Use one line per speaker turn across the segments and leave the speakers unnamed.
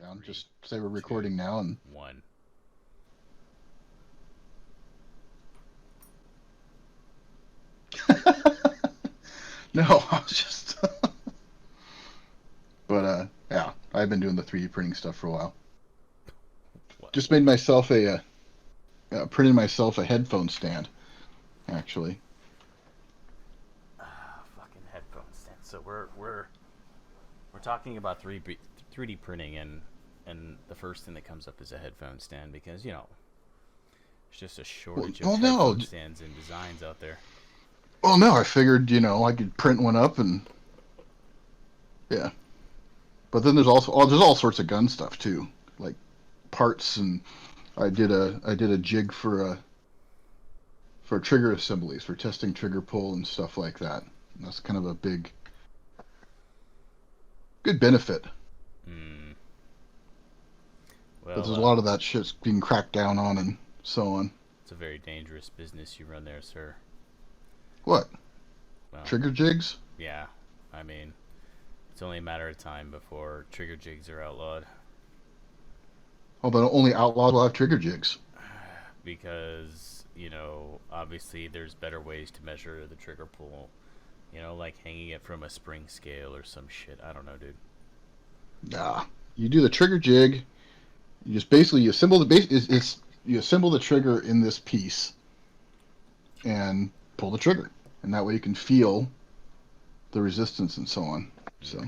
down.
Three,
Just say we're
two,
recording now and.
one.
No, I was just. But yeah, I've been doing the 3D printing stuff for a while.
What?
Just made myself printed myself a headphone stand, actually.
Fucking headphone stand. So we're talking about 3D printing, and the first thing that comes up is a headphone stand because it's just a
Well,
shortage of
oh no,
headphone stands and designs out there.
well no, I figured I could print one up and yeah. But then there's all sorts of gun stuff too, like parts, and I did a jig for trigger assemblies for testing trigger pull and stuff like that. And that's kind of a good benefit.
Hmm.
But
Well,
there's a lot of that shit's being cracked down on and so on.
it's a very dangerous business you run there, sir.
What?
Well,
Trigger jigs?
yeah. I mean, it's only a matter of time before trigger jigs are outlawed.
Although only outlaws will have trigger jigs.
Because obviously there's better ways to measure the trigger pull. Like hanging it from a spring scale or some shit. I don't know, dude.
Nah. You do the trigger jig. You just basically you assemble the base. You assemble the trigger in this piece and pull the trigger, and that way you can feel the resistance and so on. So.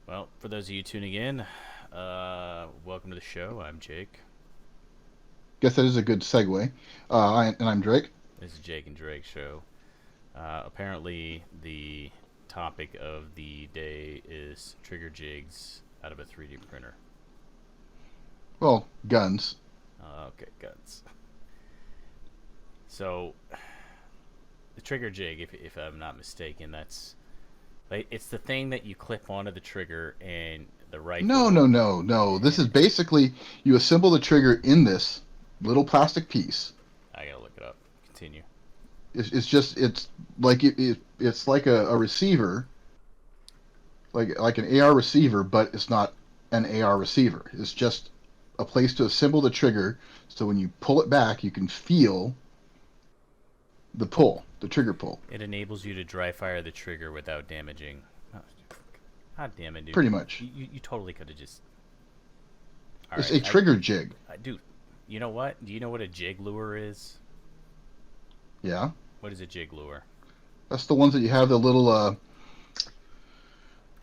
Well, for those of you tuning in, welcome to the show. I'm Jake.
Guess that is a good segue. And I'm Drake.
This is Jake and Drake show. Apparently, the topic of the day is trigger jigs out of a 3D printer.
Well, guns.
Okay, guns. So, the trigger jig, if I'm not mistaken, that's like it's the thing that you clip onto the trigger and the
No,
rifle.
no, no, no. This
And
is basically you assemble the trigger in this little plastic piece.
I gotta look it up. Continue.
It's like it's like a receiver, like an AR receiver, but it's not an AR receiver. It's just a place to assemble the trigger, so when you pull it back, you can feel the pull, the trigger pull.
It enables you to dry fire the trigger without damaging. Oh, God damn it, dude!
Pretty much,
You totally could have just. All
it's
right,
a trigger jig.
dude. You know what? Do you know what a jig lure is?
Yeah,
What is a jig lure?
that's the ones that you have the little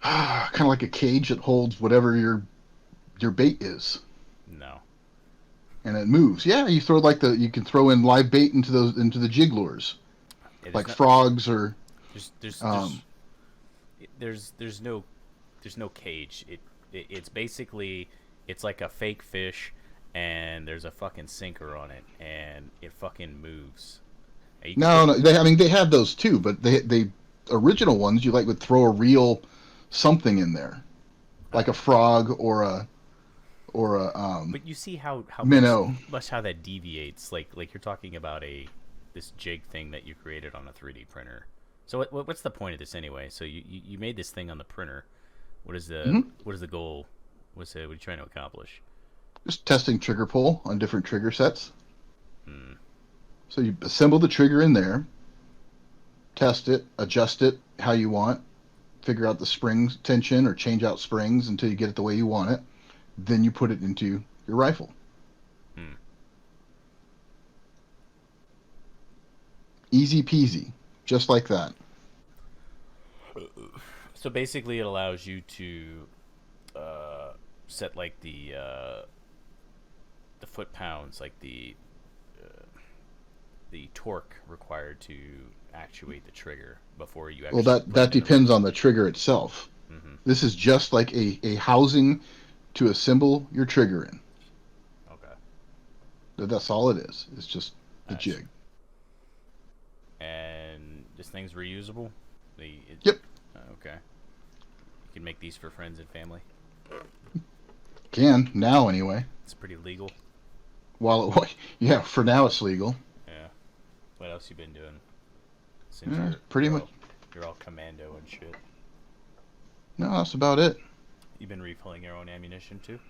kind of like a cage that holds whatever your bait is,
No.
and it moves. Yeah, you throw you can throw in live bait into the jig lures,
Yeah, there's
like
not.
frogs or
There's there's
um,
there's there's no cage. It's basically it's like a fake fish, and there's a fucking sinker on it, and it fucking moves. And you can
no,
put
no. I mean, they have those too, but they original ones you would throw a real something in there,
uh,
like a frog or a
but you see how
minnow.
much how that deviates. Like you're talking about this jig thing that you created on a 3D printer. So what's the point of this anyway? So you made this thing on the printer.
Hmm.
What is the goal? What are you trying to accomplish?
Just testing trigger pull on different trigger sets.
Hmm.
So you assemble the trigger in there, test it, adjust it how you want, figure out the spring tension or change out springs until you get it the way you want it. Then you put it into your rifle.
Hmm.
Easy peasy, just like that.
So basically, it allows you to set like the foot pounds, like the torque required to actuate the trigger before you
Well,
actually put
that
it in the
depends
rifle.
on the trigger itself.
Mm-hmm.
This is just like a housing to assemble your trigger in.
Okay.
That's all it is. It's just the
I see.
jig.
And this thing's reusable.
Yep,
Okay. You can make these for friends and family.
can now anyway.
It's pretty legal.
Yeah, for now it's legal.
Yeah. What else you been doing since
Yeah, pretty much.
you're all commando and shit?
No, that's about it.
You've been refilling your own ammunition too.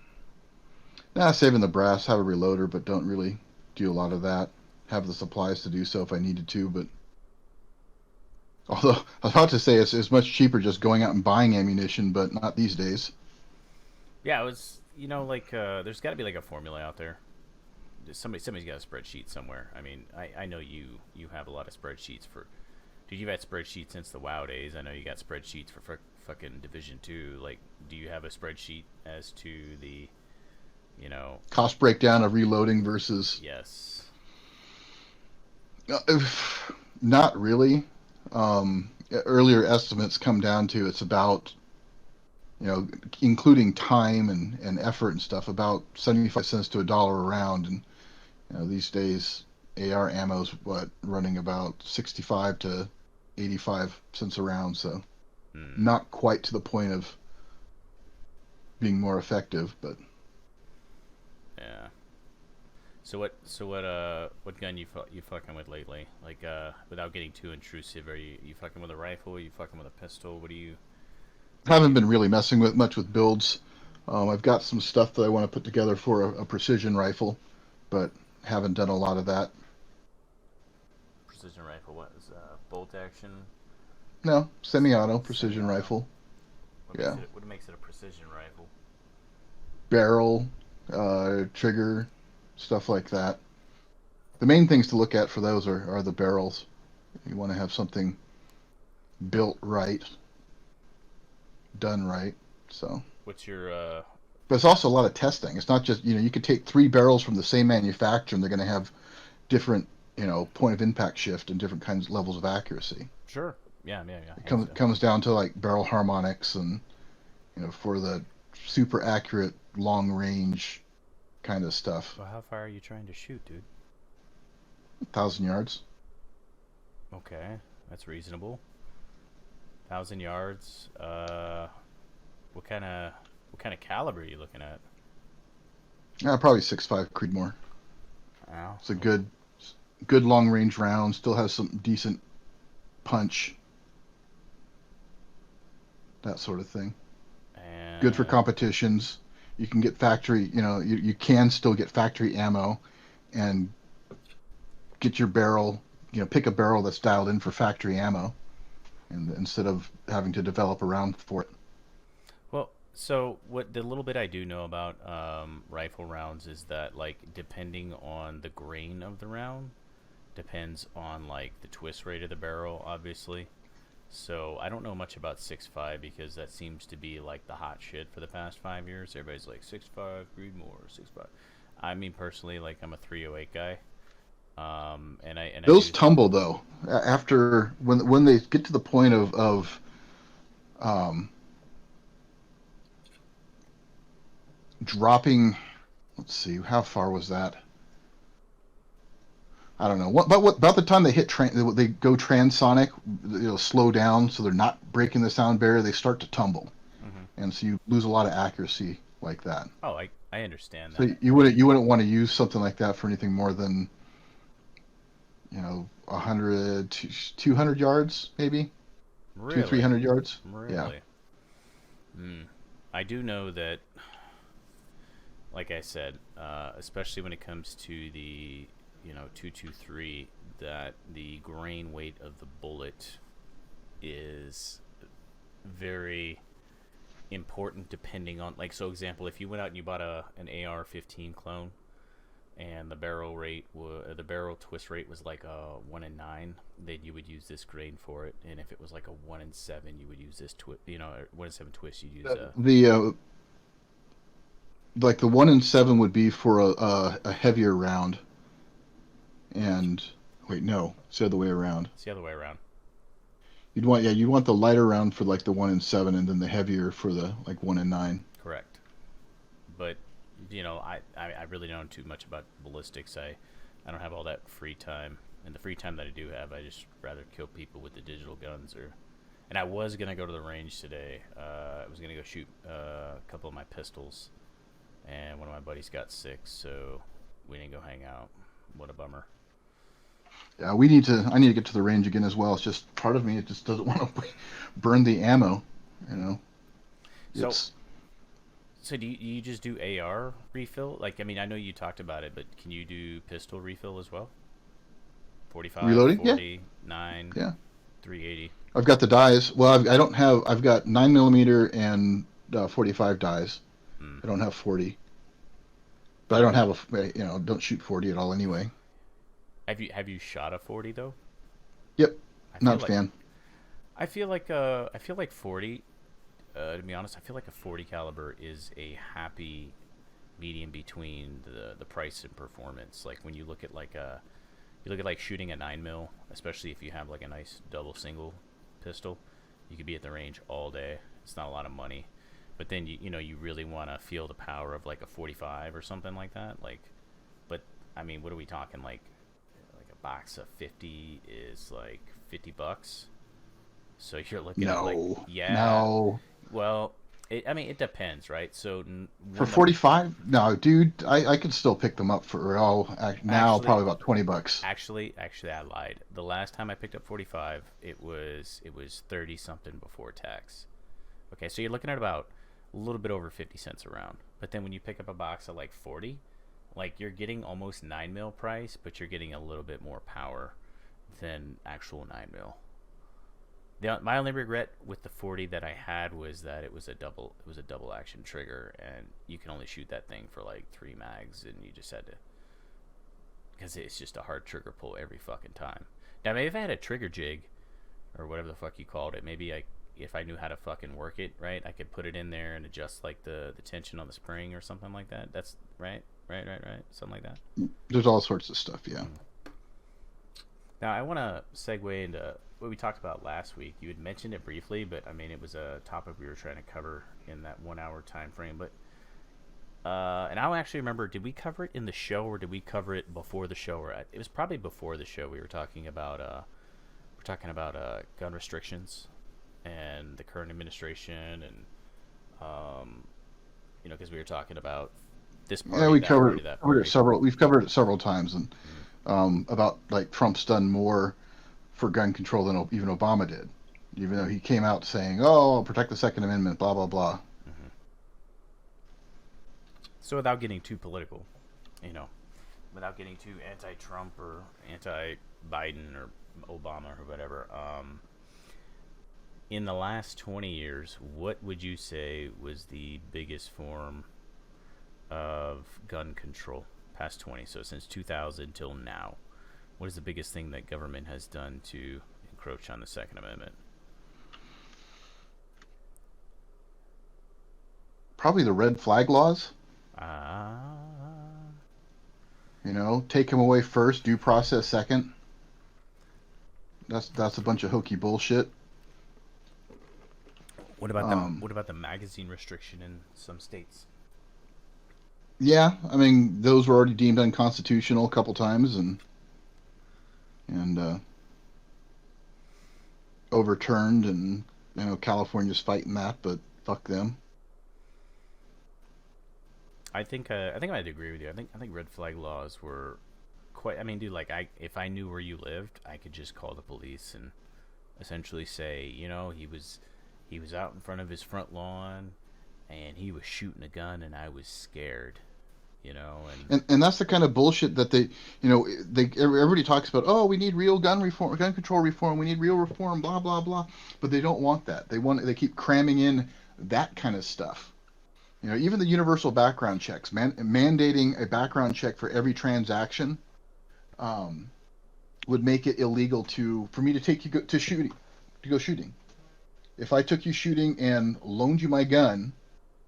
Nah, saving the brass, have a reloader, but don't really do a lot of that. Have the supplies to do so if I needed to, but although I was about to say it's much cheaper just going out and buying ammunition, but not these days.
Yeah, it was. Like there's got to be like a formula out there. Somebody's got a spreadsheet somewhere. I mean, I know you have a lot of spreadsheets for. Dude, you've had spreadsheets since the WoW days. I know you got spreadsheets for fucking Division 2. Like, do you have a spreadsheet as to the, you know,
Cost breakdown of reloading versus
yes.
uh, not really. Earlier estimates come down to it's about, including time and effort and stuff, about 75 cents to a dollar a round. And these days, AR ammo's running about 65 to 85 cents a round, so
Hmm.
not quite to the point of being more effective, but
Yeah. What gun you fucking with lately? Like without getting too intrusive, are you fucking with a rifle? Are you fucking with a pistol? What do
haven't
you
been really messing with much with builds. I've got some stuff that I want to put together for a precision rifle, but haven't done a lot of that.
Precision rifle? What is bolt action?
No, semi-auto precision
Semi-auto.
rifle. Yeah,
What makes it a precision rifle?
barrel, trigger, stuff like that. The main things to look at for those are the barrels. You want to have something built right, done right. So,
What's your
but it's also a lot of testing. It's not just you could take three barrels from the same manufacturer and they're going to have different point of impact shift and different kinds of levels of accuracy.
Sure. Yeah.
It
Hands
comes
down.
comes down to like barrel harmonics and for the super accurate long range kind of stuff.
Well, how far are you trying to shoot, dude?
1,000 yards.
Okay, that's reasonable. 1,000 yards. What kind of caliber are you looking at?
Probably 6.5 Creedmoor.
Ow.
It's a good long range round. Still has some decent punch. That sort of thing. Good for
And
competitions. You can get factory. You can still get factory ammo, and get your barrel. Pick a barrel that's dialed in for factory ammo, and instead of having to develop a round for it.
well, so what the little bit I do know about rifle rounds is that like depending on the grain of the round, depends on like the twist rate of the barrel, obviously. So I don't know much about 6.5 because that seems to be like the hot shit for the past 5 years. Everybody's like 6.5, read more, 6.5. I mean personally, like I'm a 308 guy. And I
Those
do.
tumble though after when they get to the point of um, dropping. Let's see, how far was that? I don't know. What about the time they they go transonic, slow down, so they're not breaking the sound barrier. They start to tumble,
Hmm.
and so you lose a lot of accuracy like that.
Oh, I understand
So
that.
you wouldn't want to use something like that for anything more than 100 to 200 yards, maybe two three
Really,
hundred yards. Yeah.
really. Hmm. I do know that, like I said, especially when it comes to the 223, that the grain weight of the bullet is very important depending on, like, so example, if you went out and you bought an AR-15 clone and the barrel twist rate was like a 1 in 9, then you would use this grain for it. And if it was like a 1 in 7, you would use this 1 in 7 twist, you'd use
The like the 1 in 7 would be for a heavier round, and wait, no, it's the other way around.
it's the other way around.
You'd want the lighter round for like the 1 in 7, and then the heavier for the like 1 in 9.
Correct. But I really don't know too much about ballistics. I don't have all that free time, and the free time that I do have, I just rather kill people with the digital guns. And I was gonna go to the range today. I was gonna go shoot a couple of my pistols, and one of my buddies got sick, so we didn't go hang out. What a bummer.
Yeah, we need to. I need to get to the range again as well. It's just part of me. It just doesn't want to burn the ammo. You know,
So
it's
So do you just do AR refill? Like, I mean, I know you talked about it, but can you do pistol refill as well? 45,
Reloading, yeah,
40, 9,
yeah.
380.
I've got the dies. Well, I don't have. I've got 9 millimeter and 45 dies.
Mm.
I don't have 40, but I don't have don't shoot 40 at all anyway.
Have you shot a 40 though?
Yep,
I feel
not a
like
fan.
I feel like 40. To be honest, I feel like a 40 caliber is a happy medium between the price and performance. Like when you look at like shooting a 9 mil, especially if you have like a nice double single pistol, you could be at the range all day. It's not a lot of money, but then you really want to feel the power of like a 45 or something like that. Like, but I mean, what are we talking like a box of 50 is like $50. So you're looking at like,
No,
yeah,
no.
well, I mean, it depends, right? So
For
one that
45, no, dude. I can still pick them up for now
actually,
probably about $20.
actually, I lied. The last time I picked up 45, it was 30 something before tax. Okay, so you're looking at about a little bit over 50 cents around. But then when you pick up a box of like 40, like you're getting almost 9 mil price, but you're getting a little bit more power than actual 9 mil. My only regret with the 40 that I had was that it was a double action trigger, and you can only shoot that thing for like 3 mags, and you just had to, because it's just a hard trigger pull every fucking time. Now maybe if I had a trigger jig or whatever the fuck you called it, maybe if I knew how to fucking work it right, I could put it in there and adjust like the tension on the spring or something like that. That's right, something like that.
There's all sorts of stuff. Yeah.
Mm. Now I want to segue into what we talked about last week. You had mentioned it briefly, but I mean it was a topic we were trying to cover in that 1 hour time frame. But and I don't actually remember, did we cover it in the show or did we cover it before the show? Or it was probably before the show. We were talking about gun restrictions and the current administration, and because we were talking about this
Yeah,
party,
we
that party,
covered
that
covered it
party.
several. We've covered it several times, and
Mm-hmm.
about like Trump's done more for gun control than even Obama did. Even though he came out saying, "Oh, I'll protect the Second Amendment," blah blah blah.
Mm-hmm. So without getting too political, you know, without getting too anti-Trump or anti-Biden or Obama or whatever, in the last 20 years, what would you say was the biggest form of gun control? Past 20, so since 2000 till now, what is the biggest thing that government has done to encroach on the Second Amendment?
Probably the red flag laws.
Ah.
Take him away first, due process second. That's a bunch of hokey bullshit.
What about the
Um,
what about the magazine restriction in some states?
yeah, I mean those were already deemed unconstitutional a couple times and overturned, and California's fighting that, but fuck them.
I think I'd agree with you. I think red flag laws were quite. I mean, dude, like if I knew where you lived, I could just call the police and essentially say, he was out in front of his front lawn, and he was shooting a gun, and I was scared, and
And that's the kind of bullshit that everybody talks about. Oh, we need real gun reform, gun control reform. We need real reform, blah blah blah. But they don't want that. They keep cramming in that kind of stuff. Even the universal background checks, mandating a background check for every transaction, um, would make it illegal for me to take you to go shooting. If I took you shooting and loaned you my gun,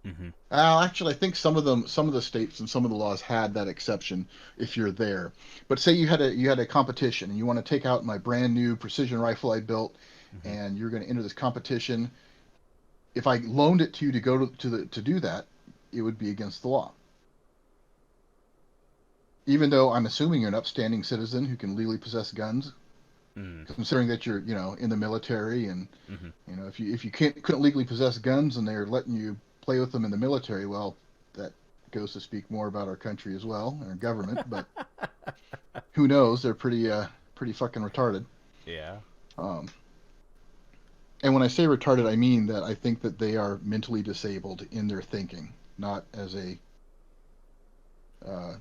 mm-hmm.
actually, I think some of the states and some of the laws had that exception if you're there. But say you had a competition and you want to take out my brand new precision rifle I built,
Mm-hmm.
and you're going to enter this competition. If I loaned it to you to go to do that, it would be against the law. Even though I'm assuming you're an upstanding citizen who can legally possess guns,
Mm-hmm.
considering that you're in the military, and
Mm-hmm.
if you couldn't legally possess guns and they're letting you play with them in the military, well, that goes to speak more about our country as well, our government. But who knows? They're pretty fucking retarded.
Yeah.
Um, and when I say retarded, I mean that I think that they are mentally disabled in their thinking, not as a uh,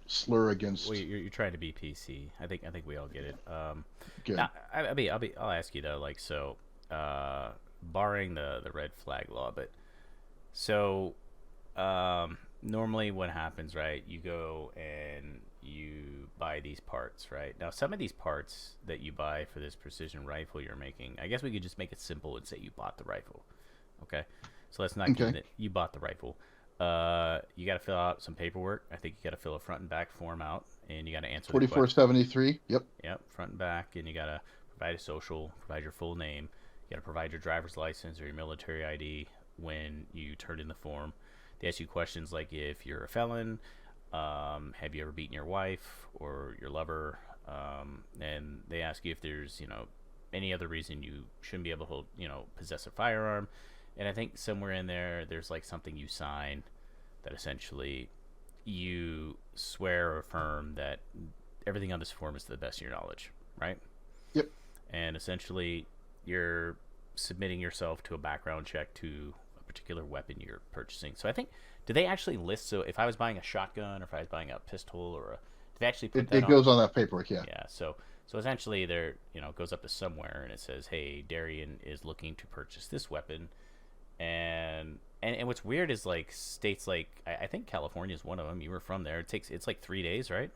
slur
Well,
against.
you're trying to be PC. I think we all get it.
Good.
I'll ask you though, like so, barring the red flag law, but so normally what happens, right? You go and you buy these parts, right? Now some of these parts that you buy for this precision rifle you're making, I guess we could just make it simple and say you bought the rifle. Okay, so let's not get
Okay.
it. You bought the rifle. You got to fill out some paperwork. I think you got to fill a front and back form out, and you got to answer the question.
4473. Yep.
Yep, front and back, and you got to provide a social, provide your full name. You got to provide your driver's license or your military ID when you turn in the form. They ask you questions like if you're a felon, have you ever beaten your wife or your lover, and they ask you if there's any other reason you shouldn't be able to hold, possess a firearm. And I think somewhere in there, there's like something you sign that essentially you swear or affirm that everything on this form is to the best of your knowledge, right?
Yep.
And essentially, you're submitting yourself to a background check to a particular weapon you're purchasing. So I think, do they actually list? So if I was buying a shotgun, or if I was buying a pistol, do they actually put that
It
on?
goes on that paperwork. Yeah.
Yeah. So essentially, there it goes up to somewhere, and it says, "Hey, Darian is looking to purchase this weapon." And what's weird is like states like I think California is one of them. You were from there. It's like 3 days, right?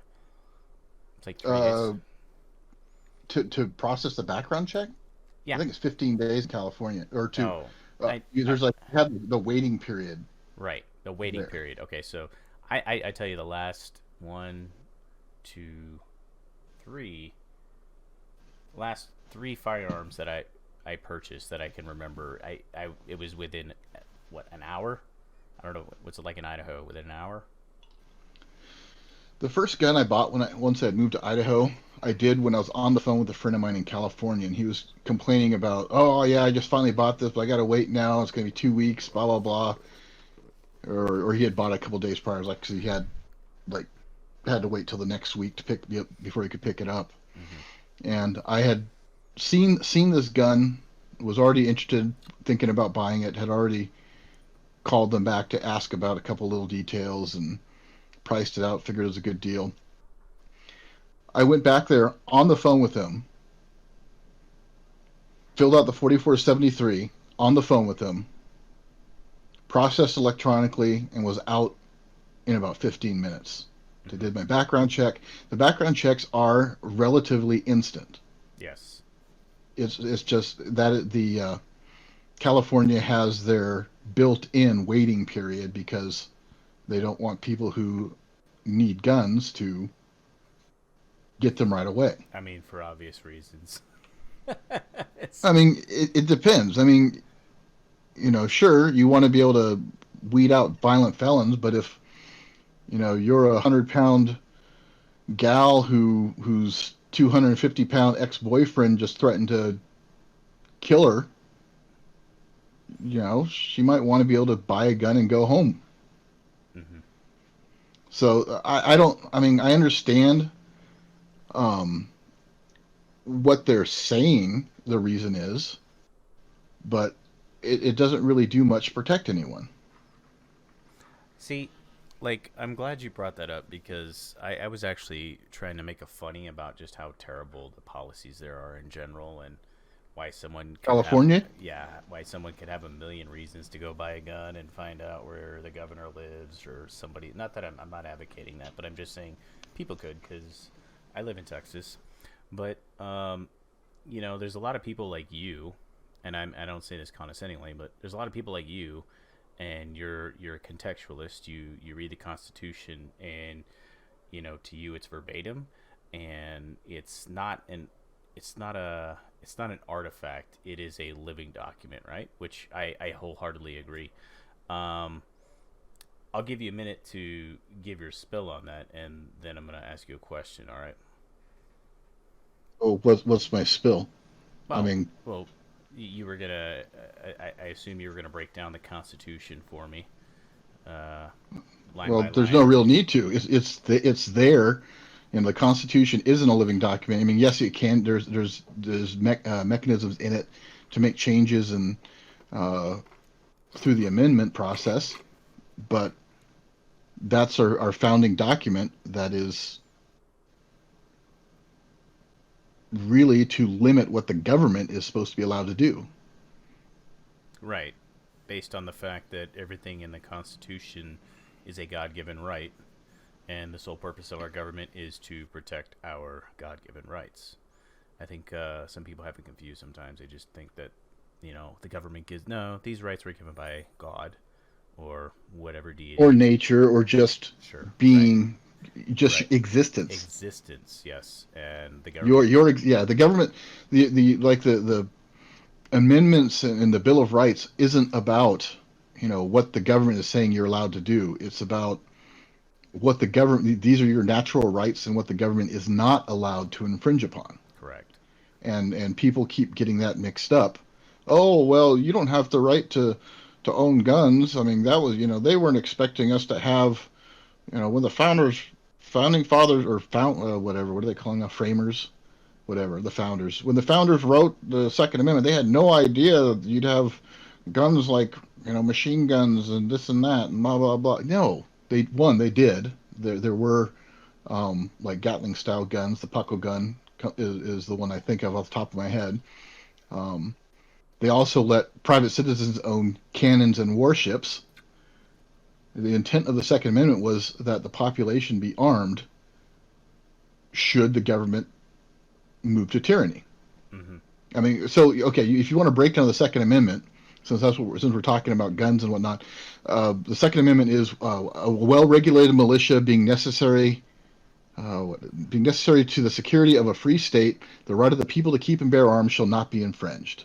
It's like 3 days.
Uh, to process the background check, I
Yeah.
think it's 15 days in California, or to
No. I
there's like you have the waiting period
right. The waiting
there.
period. Okay, so I tell you the last one, two, three, last three firearms that I purchased that I can remember. I it was within what, an hour? I don't know what's it like in Idaho, within an hour.
The first gun I bought once I had moved to Idaho, I did when I was on the phone with a friend of mine in California, and he was complaining about, oh yeah, I just finally bought this, but I gotta wait now. It's gonna be 2 weeks, blah blah blah. Or he had bought it a couple days prior, like 'cause he had like had to wait till the next week to pick before he could pick it up.
Mm-hmm.
And I had seen this gun, was already interested, thinking about buying it, had already called them back to ask about a couple little details and priced it out, figured it was a good deal. I went back there on the phone with him, filled out the 4473 on the phone with him, processed electronically, and was out in about 15 minutes. They
Mm-hmm.
did my background check. The background checks are relatively instant.
Yes.
It's just that California has their built-in waiting period because they don't want people who need guns to get them right away.
I mean, for obvious reasons. It's,
I mean, it depends. I mean, sure, you want to be able to weed out violent felons, but if you're a 100-pound gal whose 250-pound ex-boyfriend just threatened to kill her, she might want to be able to buy a gun and go home.
mm-hmm.
So I don't. I mean, I understand um, what they're saying. The reason is, but it doesn't really do much to protect anyone.
See, like, I'm glad you brought that up because I was actually trying to make a funny about just how terrible the policies there are in general and why someone could have,
California.
yeah, why someone could have a million reasons to go buy a gun and find out where the governor lives or somebody. Not that I'm not advocating that, but I'm just saying people could because I live in Texas. But, there's a lot of people like you, and I don't say this condescendingly, but there's a lot of people like you and you're a contextualist. You read the Constitution, and to you it's verbatim, and it's not an artifact. It is a living document, right? Which I wholeheartedly agree. Um, I'll give you a minute to give your spill on that, and then I'm gonna ask you a question. All right?
Oh, what's my spill? I
Well,
mean,
well, you were gonna. I assume you were gonna break down the Constitution for me, uh, line
well,
by
there's no
line.
real need to. It's there, and the Constitution isn't a living document. I mean, yes, it can. There's mechanisms in it to make changes and uh, through the amendment process. but that's our founding document that is really to limit what the government is supposed to be allowed to do.
Right. Based on the fact that everything in the Constitution is a God given right, and the sole purpose of our government is to protect our God given rights. I think some people have it confused sometimes. They just think that, the government gives. No, these rights were given by God or whatever
Or
deity.
nature, or just
Sure. Right.
being, just
Right.
existence.
Existence, yes. And the
Your
government.
your yeah, the government, the like the amendments in the Bill of Rights isn't about what the government is saying you're allowed to do. It's about what the government, these are your natural rights, and what the government is not allowed to infringe upon.
Correct.
And people keep getting that mixed up. Oh, well, you don't have the right to own guns. I mean, that was, they weren't expecting us to have, when the founding fathers, or whatever, what are they calling now, framers, whatever, the founders, when the founders wrote the Second Amendment, they had no idea you'd have guns like, machine guns and this and that and blah blah blah. No, they did. There were like Gatling style guns. The Puckle gun is the one I think of off the top of my head. Um, they also let private citizens own cannons and warships. The intent of the Second Amendment was that the population be armed should the government move to tyranny.
Mm-hmm.
I mean, so okay, if you want to break down the Second Amendment, since we're talking about guns and whatnot, the Second Amendment is a well-regulated militia being necessary to the security of a free state. The right of the people to keep and bear arms shall not be infringed.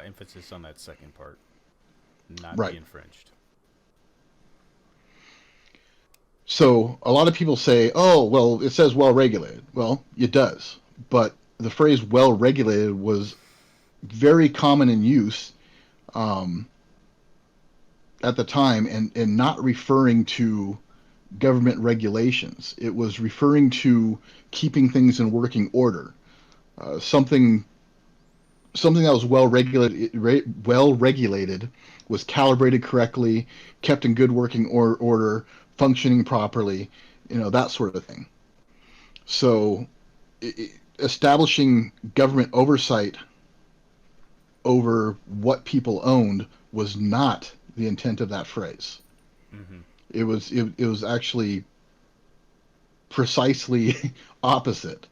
Emphasis on that second part. Not be
Right.
infringed.
So a lot of people say, "Oh, well, it says well-regulated." Well, it does, but the phrase "well-regulated" was very common in use um, at the time, and not referring to government regulations. It was referring to keeping things in working order. Something that was well regulated was calibrated correctly, kept in good working order, functioning properly, that sort of thing. So, establishing government oversight over what people owned was not the intent of that phrase.
Mm-hmm.
It was actually precisely opposite,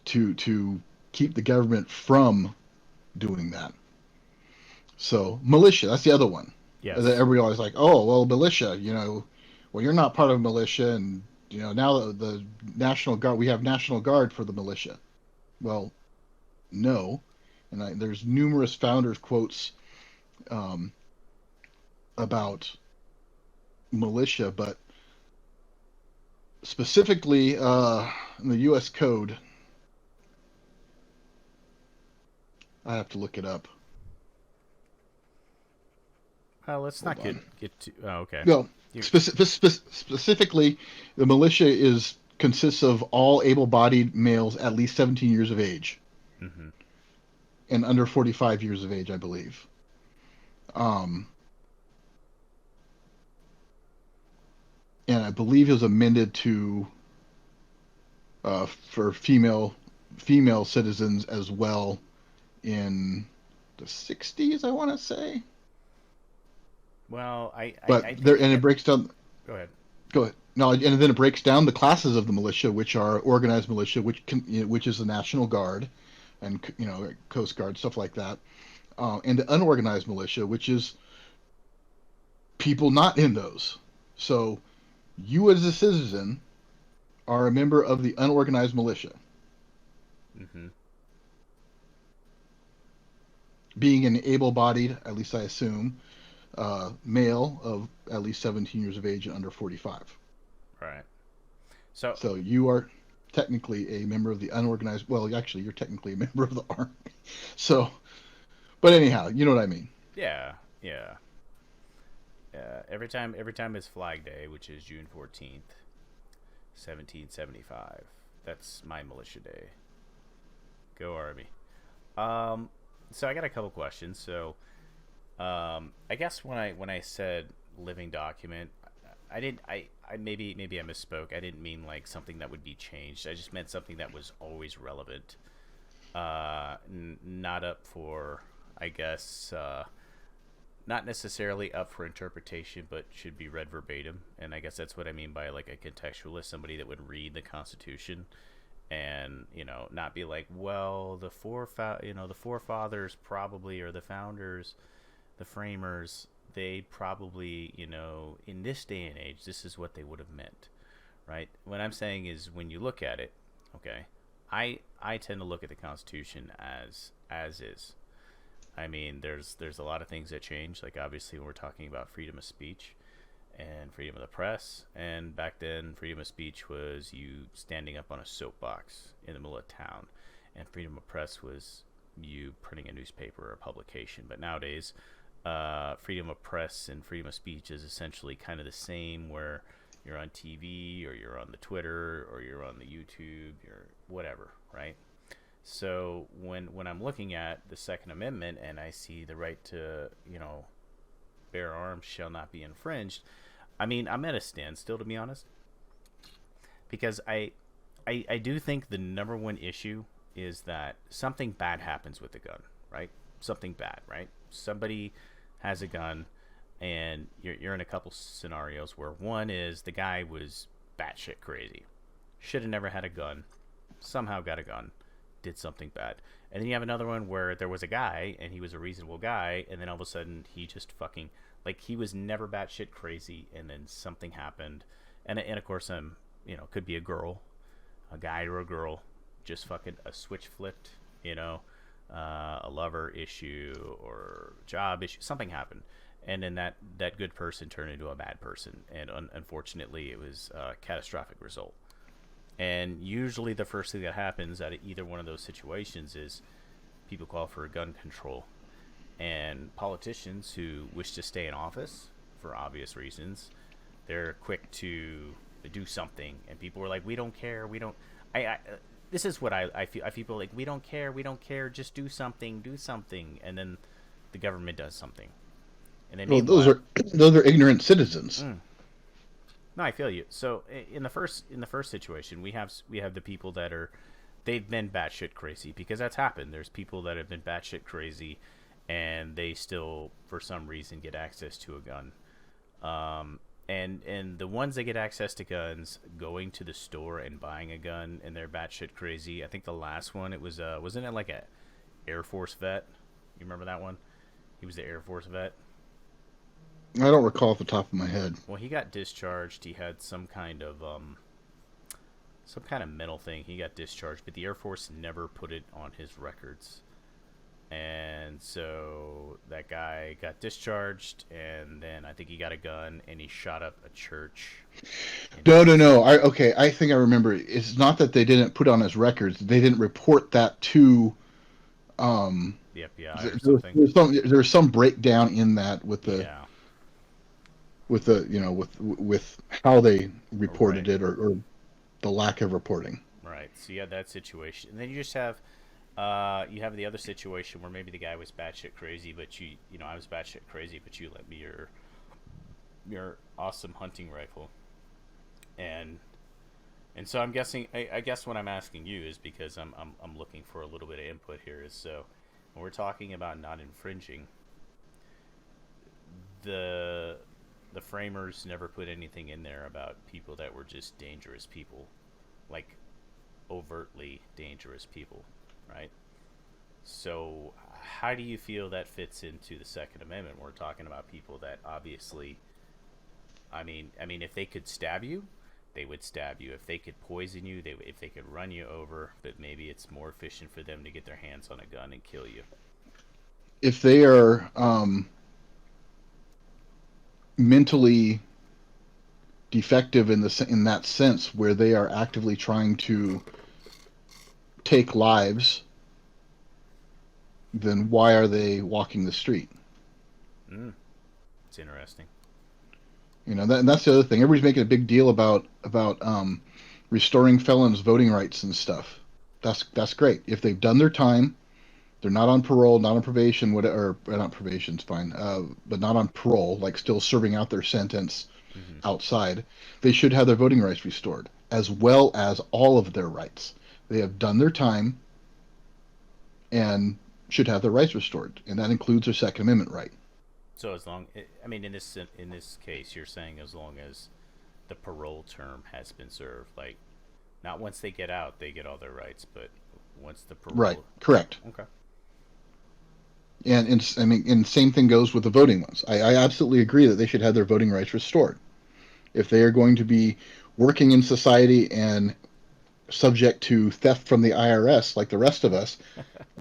to keep the government from doing that. So militia, that's the other one.
Yes.
Everybody always like, oh well, militia. Well, you're not part of militia, and now the National Guard, we have National Guard for the militia. Well, no, and there's numerous founders quotes um, about militia, but specifically in the U.S. Code, I have to look it up.
Let's
Hold
not
on.
get to. Oh, okay.
No,
You.
specifically, the militia consists of all able-bodied males at least 17 years of age
Mm-hmm.
and under 45 years of age, I believe. Um, and I believe it was amended to for female citizens as well in the 60s, I want to say.
Well,
But
I
there,
think
and it
that.
breaks down.
Go ahead.
Go ahead. No, and then it breaks down the classes of the militia, which are organized militia, which is the National Guard, and Coast Guard, stuff like that, and the unorganized militia, which is people not in those. So you, as a citizen, are a member of the unorganized militia,
Mm-hmm.
being an able-bodied, at least I assume, male of at least 17 years of age and under 45.
Right. So.
So you are technically a member of the unorganized. Well, actually, you're technically a member of the army. So, but anyhow, you know what I mean.
Yeah. Yeah. Every time is Flag Day, which is June 14th, 1775. That's my militia day. Go Army. So I got a couple questions. So, I guess when I said living document. I didn't. I maybe I misspoke. I didn't mean like something that would be changed. I just meant something that was always relevant. Not up for, I guess, not necessarily up for interpretation, but should be read verbatim. And I guess that's what I mean by like a contextualist, somebody that would read the Constitution and not be like, well, the forefathers probably, or the founders, the framers, they probably, in this day and age, this is what they would have meant, right? What I'm saying is, when you look at it, okay, I tend to look at the Constitution as is. I mean, there's a lot of things that change. Like, obviously, when we're talking about freedom of speech and freedom of the press, and back then, freedom of speech was you standing up on a soapbox in the middle of town, and freedom of press was you printing a newspaper or a publication. But nowadays, freedom of press and freedom of speech is essentially kind of the same, where you're on TV, or you're on the Twitter, or you're on the YouTube, or whatever, right? So when I'm looking at the Second Amendment and I see the right to, bear arms shall not be infringed, I mean, I'm at a standstill, to be honest, because I do think the number one issue is that something bad happens with the gun, right? Something bad, right? Somebody has a gun, and you're in a couple scenarios where one is the guy was batshit crazy, should have never had a gun, somehow got a gun, did something bad. And then you have another one where there was a guy and he was a reasonable guy, and then all of a sudden he just fucking, like, he was never batshit crazy, and then something happened. And of course, could be a girl, a guy or a girl, just fucking a switch flipped, a lover issue or job issue, something happened. And then that good person turned into a bad person. And unfortunately, it was a catastrophic result. And usually the first thing that happens out of either one of those situations is people call for gun control. And politicians who wish to stay in office for obvious reasons, they're quick to do something. And people are like, we don't care. We don't. This is what I feel. I feel like, we don't care. Just do something. And then the government does something. And then
those are ignorant citizens.
No, I feel you. So in the first situation, we have the people that they've been batshit crazy, because that's happened. There's people that have been batshit crazy, and they still, for some reason, get access to a gun. And the ones that get access to guns, going to the store and buying a gun, and they're batshit crazy. I think the last one, it was wasn't it like a Air Force vet? You remember that one? He was the Air Force vet.
I don't recall off the top of my head.
Well, he got discharged. He had some kind of mental thing. He got discharged, but the Air Force never put it on his records. And so that guy got discharged, and then I think he got a gun, and he shot up a church.
No. I think I remember. It's not that they didn't put on his records. They didn't report that to
the FBI or something.
There's some breakdown in that with the.
Yeah.
With with how they reported it, or the lack of reporting.
Right. So you have that situation, and then you just have the other situation where maybe the guy was batshit crazy, but I was batshit crazy, but you lent me your awesome hunting rifle, and so I'm guessing. I guess what I'm asking you is because I'm looking for a little bit of input here. Is so when we're talking about not infringing, the framers never put anything in there about people that were just dangerous people, like overtly dangerous people, right? So how do you feel that fits into the Second Amendment? We're talking about people that obviously, I mean, if they could stab you, they would stab you. If they could poison you, if they could run you over, but maybe it's more efficient for them to get their hands on a gun and kill you.
If they are mentally defective in that sense, where they are actively trying to take lives, then why are they walking the street?
It's interesting.
And that's the other thing. Everybody's making a big deal about restoring felons voting rights and stuff. That's great. If they've done their time, they're not on parole, not on probation, whatever, or not probation's fine, but not on parole, like still serving out their sentence
Hmm.
outside, they should have their voting rights restored, as well as all of their rights. They have done their time and should have their rights restored, and that includes their Second Amendment right.
So as long, I mean, in this case, you're saying as long as the parole term has been served, like not once they get out, they get all their rights, but once the
Right,
parole.
correct.
Okay.
And I mean, and same thing goes with the voting ones. I absolutely agree that they should have their voting rights restored. If they are going to be working in society and subject to theft from the IRS like the rest of us,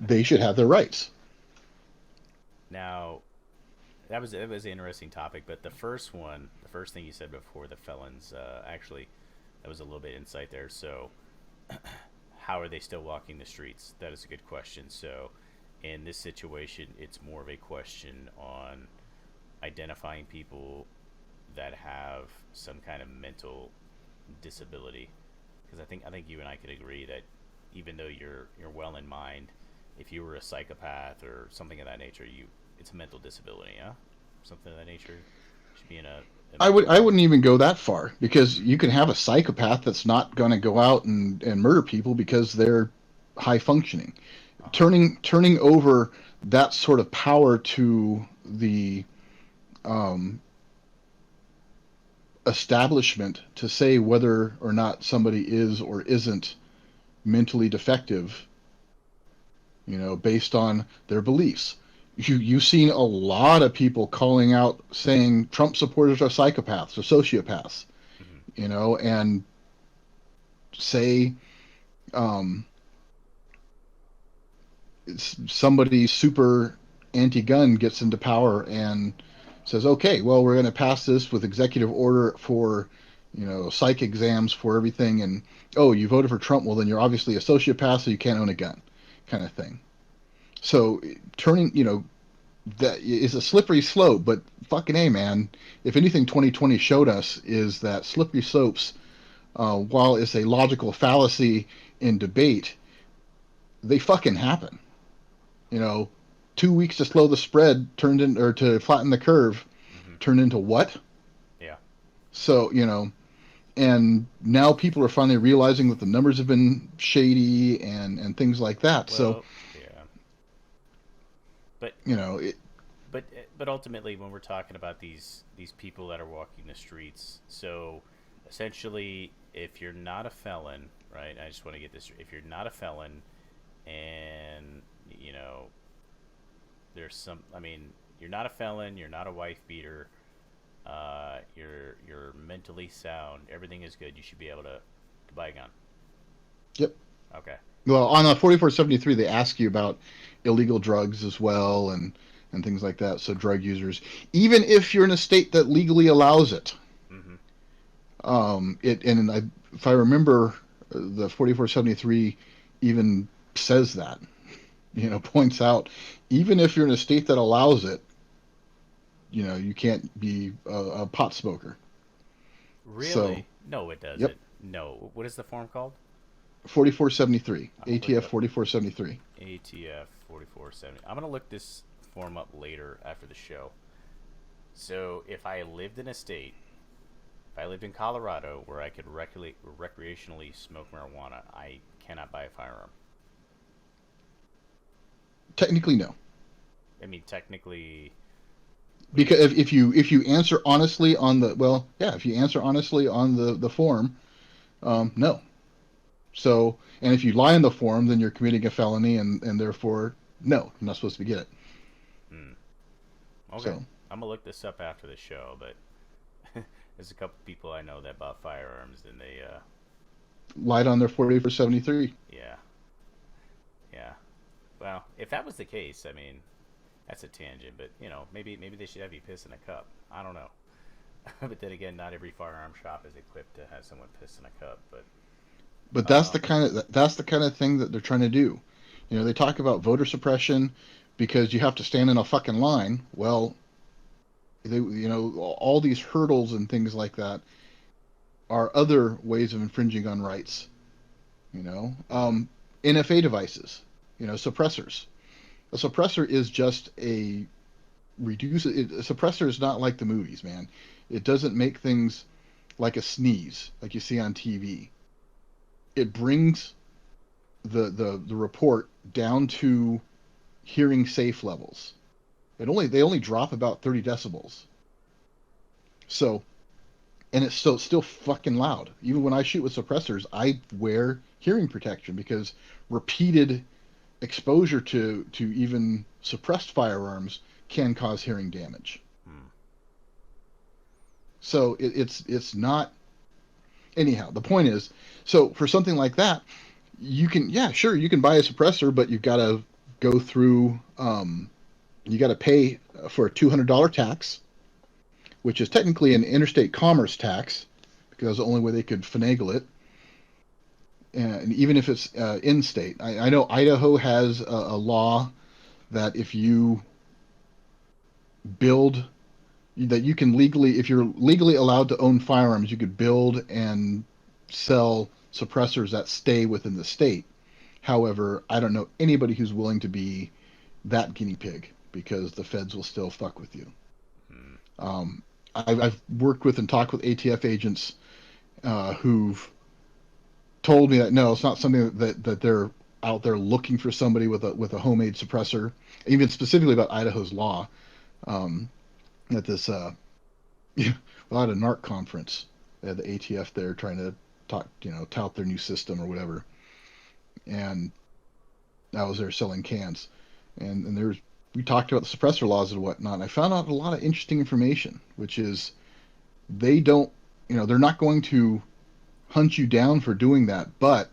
they should have their rights.
Now, that was an interesting topic, but the first one, the first thing you said before the felons, actually, that was a little bit insight there. So, how are they still walking the streets? That is a good question. So, in this situation, it's more of a question on identifying people that have some kind of mental disability. Because I think you and I could agree that even though you're well in mind, if you were a psychopath or something of that nature, you it's a mental disability, yeah, something of that nature should be in a mental
I
home.
wouldn't even go that far because
Mm-hmm.
you can have a psychopath that's not going to go out and murder people because they're high functioning.
Uh huh.
Turning over that sort of power to the um, establishment to say whether or not somebody is or isn't mentally defective, based on their beliefs. You've seen a lot of people calling out saying Trump supporters are psychopaths or sociopaths,
Mm-hmm.
and say um, somebody super anti-gun gets into power and says, okay, well, we're going to pass this with executive order for, psych exams for everything. And, oh, you voted for Trump. Well, then you're obviously a sociopath, so you can't own a gun, kind of thing. So turning, that is a slippery slope, but fucking A, man. If anything 2020 showed us is that slippery slopes, while it's a logical fallacy in debate, they fucking happen. You know, 2 weeks to slow the spread turned in, or to flatten the curve,
Mm-hmm.
turned into what?
Yeah.
So, and now people are finally realizing that the numbers have been shady and things like that. So,
Well, yeah, but
it,
but ultimately, when we're talking about these people that are walking the streets, so essentially, if you're not a felon, right? I just want to get this. If you're not a felon, and you know, there's some. I mean, you're not a felon. You're not a wife beater. You're mentally sound. Everything is good. You should be able to buy a gun.
yep.
Okay.
Well, on a 4473, they ask you about illegal drugs as well and things like that. So drug users, even if you're in a state that legally allows it,
Mm-hmm.
it and I, if I remember, the 4473 even says that, points out, even if you're in a state that allows it, you can't be a pot smoker. So,
Really? No, it
yep,
doesn't. No. What is the form called?
4473,
I'm gonna look
ATF
up
4473.
ATF 4470. I'm gonna look this form up later after the show. So if I lived in a state, if I lived in Colorado where I could recreationally smoke marijuana, I cannot buy a firearm.
Technically, no.
I mean, technically, what do you
Because
mean?
if you answer honestly on the, well, yeah, if you answer honestly on the form, no. So, and if you lie in the form, then you're committing a felony, and therefore, no, you're not supposed to get it.
Hmm. Okay,
So,
I'm gonna look this up after the show, but there's a couple people I know that bought firearms and they,
lied on their 4473.
yeah, yeah. Well, if that was the case, I mean, that's a tangent, but maybe they should have you piss in a cup. I don't know. But then again, not every firearm shop is equipped to have someone piss in a cup. But
But
uh,
that's the kind of thing that they're trying to do. They talk about voter suppression because you have to stand in a fucking line. Well, all these hurdles and things like that are other ways of infringing on rights.
mm-hmm.
NFA devices, suppressors. A suppressor is just a a suppressor is not like the movies, man. It doesn't make things like a sneeze, like you see on TV. It brings the report down to hearing safe levels. They only drop about 30 decibels. So, and it's still fucking loud. Even when I shoot with suppressors, I wear hearing protection because repeated exposure to even suppressed firearms can cause hearing damage.
Hmm.
So it's not. Anyhow, the point is, so for something like that, you can, yeah, sure, you can buy a suppressor, but you've got to go through. You got to pay for a $200 tax, which is technically an interstate commerce tax, because that's the only way they could finagle it. And even if it's in state, I know Idaho has a law that if you build that you can legally, if you're legally allowed to own firearms, you could build and sell suppressors that stay within the state. However, I don't know anybody who's willing to be that guinea pig because the feds will still fuck with you.
Hmm.
I've worked with and talked with ATF agents who've told me that no, it's not something that they're out there looking for somebody with a homemade suppressor. Even specifically about Idaho's law, um, at this well, at a NARC conference, they had the ATF there trying to talk, tout their new system or whatever, and I was there selling cans, and there's we talked about the suppressor laws and whatnot. And I found out a lot of interesting information, which is they don't, they're not going to hunt you down for doing that, but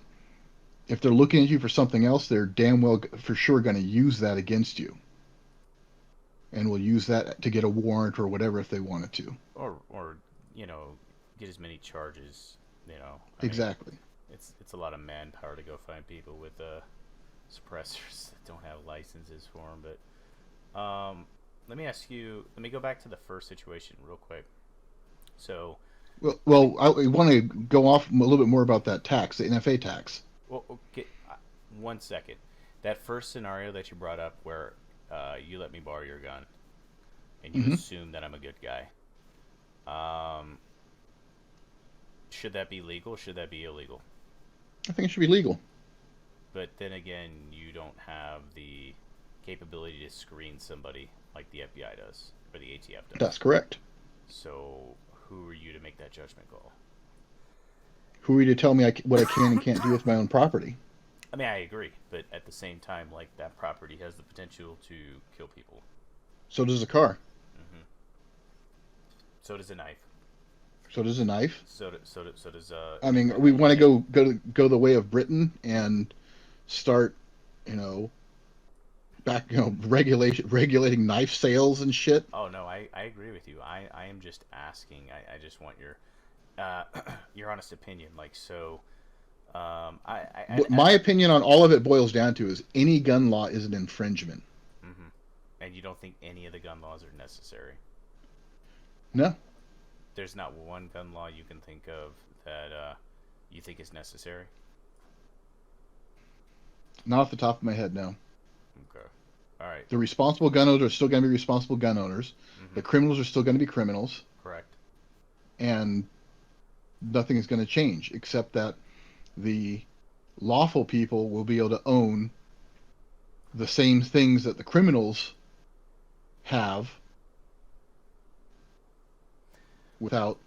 if they're looking at you for something else, they're damn well for sure going to use that against you, and will use that to get a warrant or whatever if they wanted to.
Or get as many charges. I mean,
Exactly.
it's a lot of manpower to go find people with suppressors that don't have licenses for them. But let me ask you. Let me go back to the first situation real quick. So,
Well, I want to go off a little bit more about that tax, the NFA tax.
well, okay, 1 second. That first scenario that you brought up, where you let me borrow your gun, and you
Hmm.
assume that I'm a good guy. Um, should that be legal? Should that be illegal?
I think it should be legal.
But then again, you don't have the capability to screen somebody like the FBI does or the ATF
That's
does.
correct.
So who are you to make that judgment call?
Who are you to tell me what I can and can't do with my own property?
I mean, I agree, but at the same time, like that property has the potential to kill people.
So does a car.
Hmm. So does a knife.
So does a knife.
So does
I mean, we want to go the way of Britain and start, you know, back, regulating knife sales and shit.
Oh no, I agree with you. I am just asking. I just want your honest opinion. Like so,
What my opinion on all of it boils down to is any gun law is an infringement.
mm-hmm. And you don't think any of the gun laws are necessary?
No,
There's not one gun law you can think of that you think is necessary.
not off the top of my head. No,
Okay. All right.
the responsible gun owners are still going to be responsible gun owners.
Mm-hmm.
The criminals are still going to be criminals,
Correct.
and nothing is going to change except that the lawful people will be able to own the same things that the criminals have without,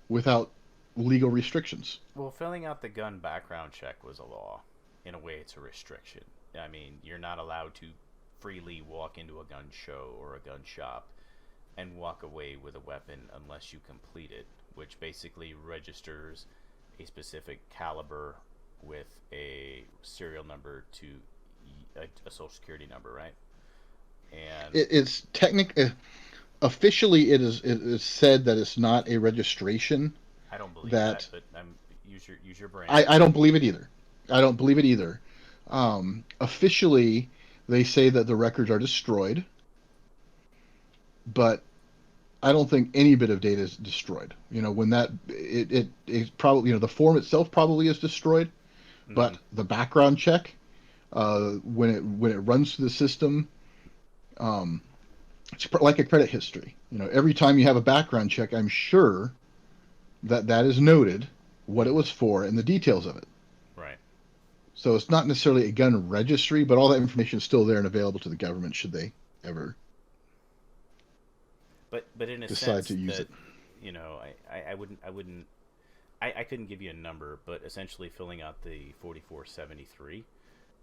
without legal restrictions.
Well, filling out the gun background check was a law. In a way, it's a restriction. I mean, you're not allowed to freely walk into a gun show or a gun shop and walk away with a weapon unless you complete it, which basically registers a specific caliber with a serial number to a social security number, right? And
It's officially it is said that it's not a registration.
I don't believe that,
That
but use your brain.
I don't believe it either. I don't believe it either. Officially, they say that the records are destroyed, but I don't think any bit of data is destroyed. When it probably, the form itself probably is destroyed,
Mm-hmm.
but the background check, When it runs through the system, um, it's like a credit history. Every time you have a background check, I'm sure that is noted, what it was for, and the details of it.
Right.
So it's not necessarily a gun registry, but all that information is still there and available to the government should they ever
But in a
decide to
sense
use
that,
it.
I couldn't give you a number, but essentially filling out the 4473,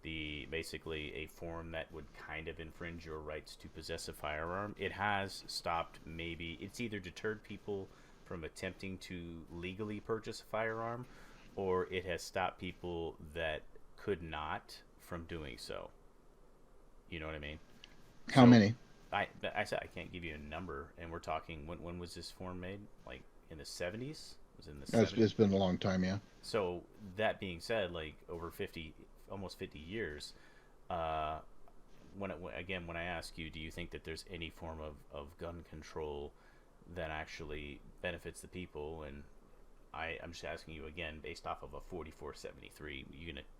the basically a form that would kind of infringe your rights to possess a firearm, it has stopped, maybe it's either deterred people from attempting to legally purchase a firearm, or it has stopped people that could not from doing so. You know what I mean?
How
So
many?
I said I can't give you a number, and we're talking when was this form made? Like in the 70s? Was it in the
It's
70s?
been a long time, yeah.
So that being said, like over 50, almost 50 years, uh, when I ask you, do you think that there's any form of gun control that actually benefits the people? And I'm just asking you again, based off of a 4473,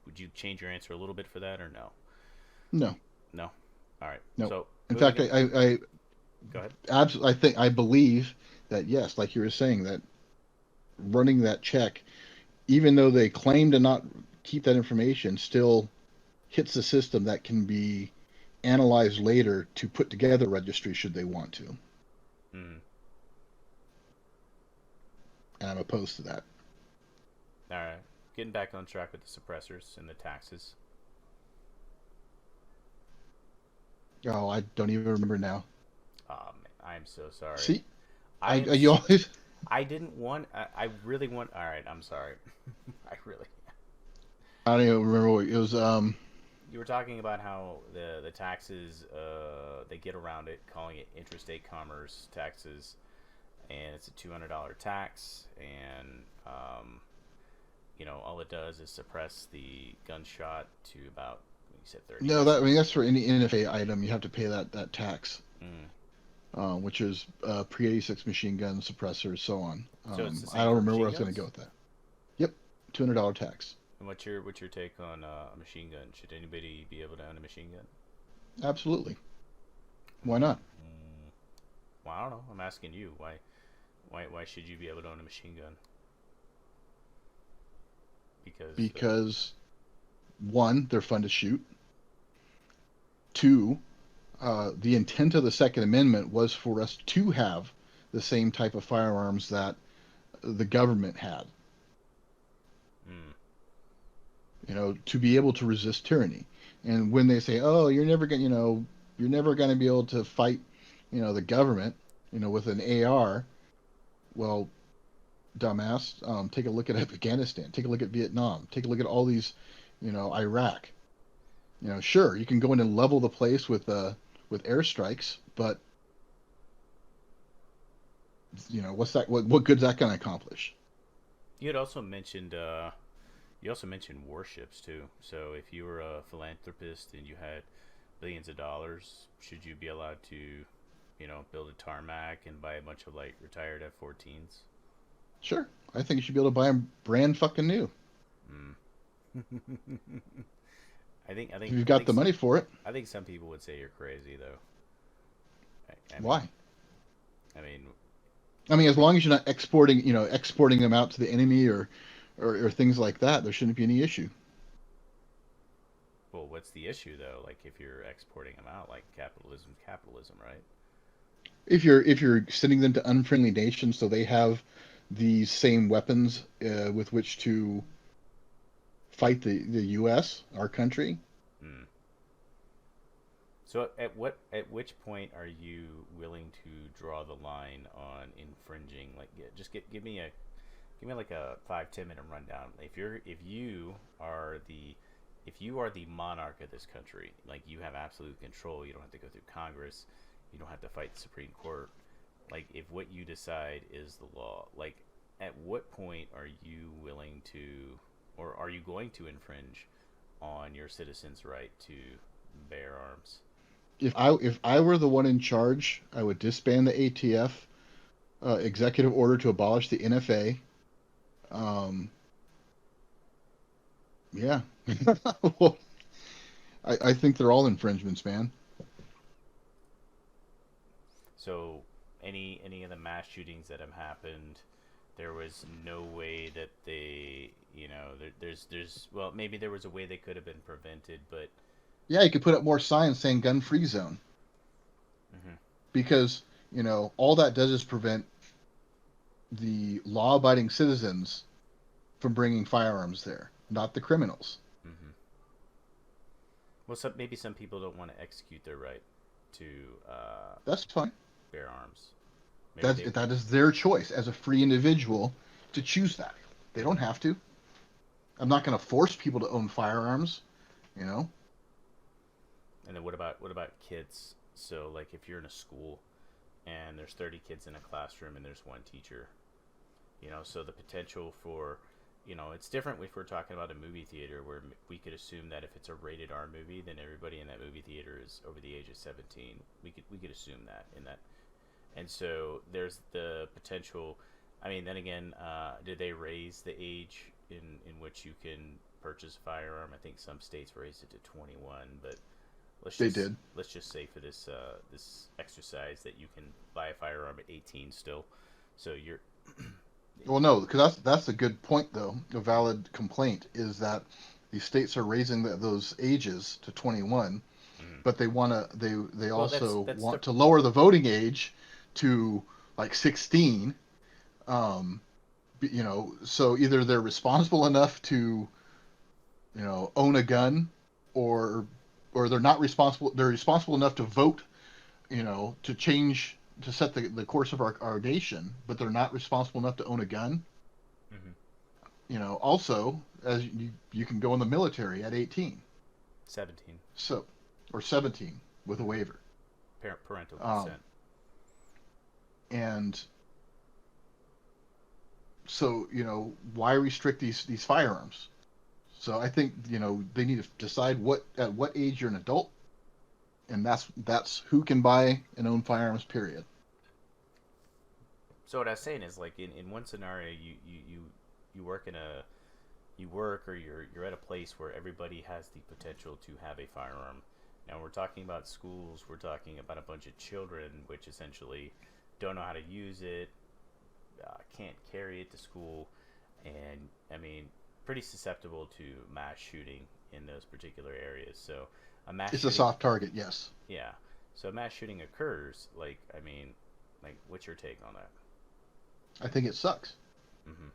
would you change your answer a little bit for that or no?
No,
No. All right.
no.
So
In
moving
fact,
on.
I
Go ahead.
I believe that yes, like you were saying, that running that check, even though they claim to not keep that information, still hits the system that can be analyzed later to put together a registry should they want to.
Mm.
And I'm opposed to that.
All right. Getting back on track with the suppressors and the taxes.
Oh, I don't even remember now.
I'm so sorry.
See,
I am.
you always.
I didn't want. I really want. All right. I'm sorry. I really.
I don't even remember what it was.
You were talking about how the taxes, they get around it, calling it interstate commerce taxes, and it's a $200 tax, and all it does is suppress the gunshot to about, you said,
No, that I
30%.
mean that's for any NFA item. You have to pay that tax,
Mm.
which is pre-86 machine gun suppressors, so on.
So it's the
I
same
don't
for
remember where I
machine
was going to go
guns.
with that. Yep, $200 tax.
And what's your take on a machine gun? Should anybody be able to own a machine gun?
Absolutely. Why not?
Mm. Well, I don't know. I'm asking you. Why should you be able to own a machine gun? Because
Because one, they're fun to shoot. Two, the intent of the Second Amendment was for us to have the same type of firearms that the government had.
mm,
To be able to resist tyranny. And when they say, "Oh, you're never going to be able to fight, the government, with an AR," well, dumbass, take a look at Afghanistan, take a look at Vietnam, take a look at all these, Iraq. Sure, you can go in and level the place with airstrikes, but what's that? What good's that going to accomplish?
you had also mentioned warships too. So if you were a philanthropist and you had billions of dollars, should you be allowed to, build a tarmac and buy a bunch of like retired F-14s?
Sure, I think you should be able to buy them brand fucking new
Mm. I think I
if
think
you've
I
got
think
the money for it.
I think some people would say you're crazy though. I mean,
Why?
I mean,
I mean, as long as you're not exporting them out to the enemy or things like that, there shouldn't be any issue.
well, what's the issue though? Like if you're exporting them out, like capitalism, right?
If you're sending them to unfriendly nations, so they have these same weapons with which to fight the U.S., our country.
Mm. So at which point are you willing to draw the line on infringing? Like, just give me like a 5-10 minute rundown. If you are the monarch of this country, like you have absolute control, you don't have to go through Congress, you don't have to fight the Supreme Court. Like, if what you decide is the law, like at what point are you willing to, or are you going to infringe on your citizens' right to bear arms?
If I were the one in charge, I would disband the ATF, executive order to abolish the NFA. Um, yeah. Well, I think they're all infringements, man.
So any of the mass shootings that have happened, there was no way that they, there's well, maybe there was a way they could have been prevented, but
Yeah, you could put up more signs saying gun free zone
hmm
because all that does is prevent the law abiding citizens from bringing firearms there, not the criminals.
hmm well, maybe some people don't want to execute their right to
That's fine.
bear arms. Maybe
That's
they.
that is their choice as a free individual to choose that. They don't
hmm
have to. I'm not going to force people to own firearms. You know,
And then what about kids? So like if you're in a school and there's 30 kids in a classroom and there's one teacher, so the potential for, it's different if we're talking about a movie theater where we could assume that if it's a rated R movie, then everybody in that movie theater is over the age of 17. We could assume that in that, and so there's the potential. I mean, then again, did they raise the age in which you can purchase a firearm? I think some states raised it to 21, but let's
they
just
did.
let's just say for this exercise that you can buy a firearm at 18 still. So you're
Well, no, because that's a good point though. A valid complaint is that these states are raising those ages to 21,
mhm.
but they
Well, that's
also
that's the
want to lower the voting age to like 16. Um, so either they're responsible enough to own a gun, or they're not responsible. They're responsible enough to vote, to change to set the course of our nation, but they're not responsible enough to own a gun.
mhm.
Also, as you can go in the military at 18,
17.
so or 17 with a
Mhm.
waiver.
Parental
Um,
consent.
and so why restrict these firearms? So I think they need to decide at what age you're an adult, and that's who can buy and own firearms. Period.
So what I was saying is like in one scenario you work in a you work or you're at a place where everybody has the potential to have a firearm. Now we're talking about schools, we're talking about a bunch of children which essentially don't know how to use it, can't carry it to school, and I mean pretty susceptible to mass shooting in those particular areas. So a mass
It's a
shooting,
soft target, yes.
yeah. So a mass shooting occurs. Like I mean, like what's your take on that?
I think it sucks.
Mm-hmm.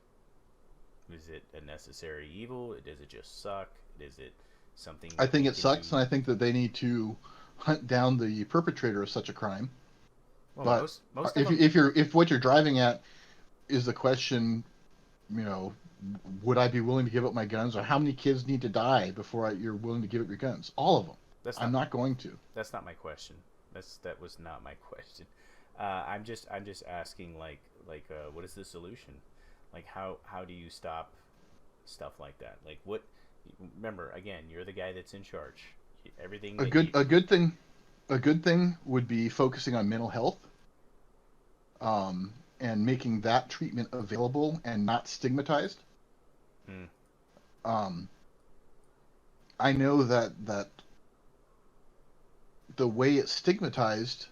Is it a necessary evil? Does it just suck? Is it something
I
that
think
we
it
can
sucks, and
do?
I think that they need to hunt down the perpetrator of such a crime.
Well,
But
most of
if
them.
if what you're driving at is the question, you know, would I be willing to give up my guns, or how many kids need to die before you're willing to give up your guns? All of them.
That's
I'm
not
not going to.
that's not my question. That was not my question. I'm just asking what is the solution? Like how do you stop stuff like that? Like what? Remember again, you're the guy that's in charge. Everything
A
that you.
good thing would be focusing on mental health, and making that treatment available and not stigmatized.
Mm,
Um, I know that the way it's stigmatized,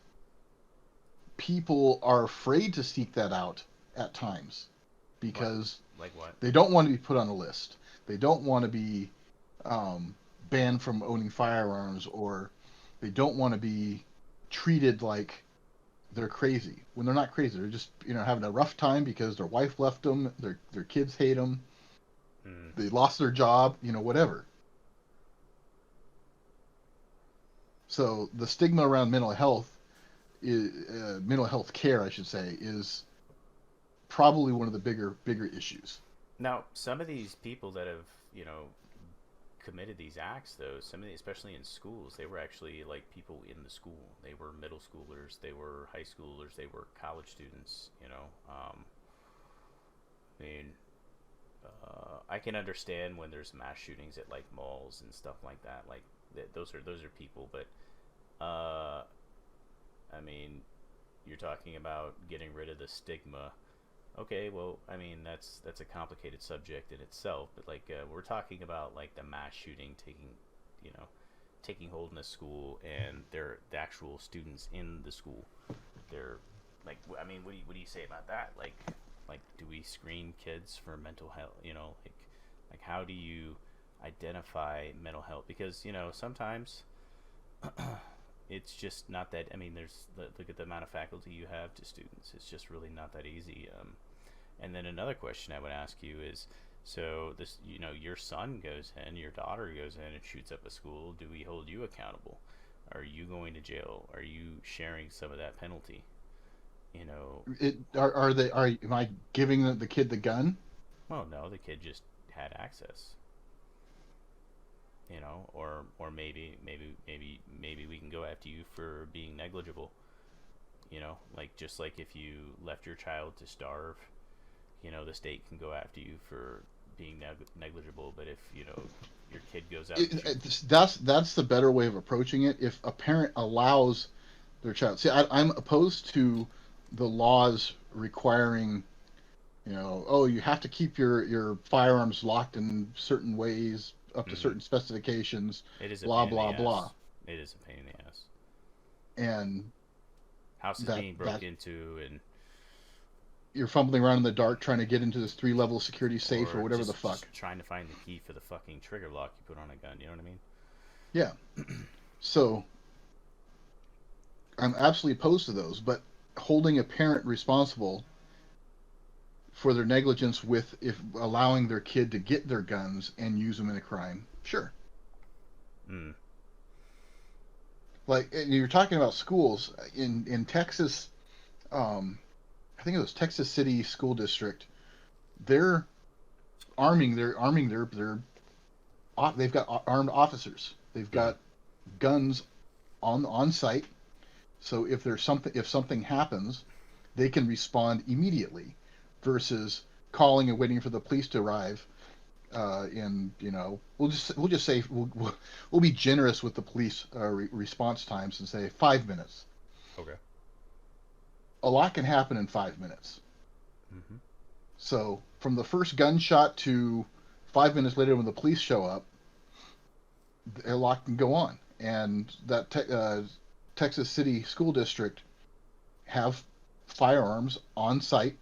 people are afraid to seek that out at times
what?
because
Like what?
they don't want to be put on a list. They don't want to be um, banned from owning firearms, or they don't want to be treated like they're crazy when they're not crazy. They're just having a rough time because their wife left them, their kids hate them,
Mm.
they lost their job, whatever. So the stigma around mental health care, I should say, is probably one of the bigger issues.
Now, some of these people that have, committed these acts, though, especially in schools, they were actually like people in the school. They were middle schoolers, they were high schoolers, they were college students. I mean, I can understand when there's mass shootings at like malls and stuff like that. Like those are people, but I mean, you're talking about getting rid of the stigma. Okay, well, I mean that's a complicated subject in itself, but like we're talking about like the mass shooting taking, you know, taking hold in the school, and they're the actual students in the school. They're like, I mean, what do you say about that? Like, do we screen kids for mental health? Like how do you identify mental health? Because sometimes it's just not that. I mean, look at the amount of faculty you have to students. It's just really not that easy. And then another question I would ask you is, so this, your son goes in, your daughter goes in and shoots up a school. Do we hold you accountable? Are you going to jail? Are you sharing some of that penalty? You know,
Am I giving the kid the gun?
well, no, the kid just had access. Or maybe we can go after you for being negligible. Like just like if you left your child to starve, the state can go after you for being negligible. But if your kid goes out and
That's the better way of approaching it. If a parent allows their child, see, I'm opposed to the laws requiring, oh, you have to keep your firearms locked in certain ways up to
mm-hmm.
certain specifications,
It is a
blah
pain in the
blah blah,
ass. It is a pain in the ass.
and
Houses being broke
that
into, and
you're fumbling around in the dark trying to get into this 3-level security safe or
or
whatever the fuck.
just trying to find the key for the fucking trigger lock you put on a gun. You know what I mean?
Yeah. So I'm absolutely opposed to those, but holding a parent responsible for their negligence with if allowing their kid to get their guns and use them in a crime, sure.
Mm.
Like you're talking about schools in Texas. I think it was Texas City School District. They're arming their they've got armed officers. They've
Mm.
got guns on site. So if something happens, they can respond immediately, versus calling and waiting for the police to arrive. And we'll just say we'll be generous with the police response times and say 5 minutes.
Okay.
A lot can happen in 5 minutes.
Mm-hmm.
So from the first gunshot to 5 minutes later when the police show up, a lot can go on. And that Texas City School District have firearms on site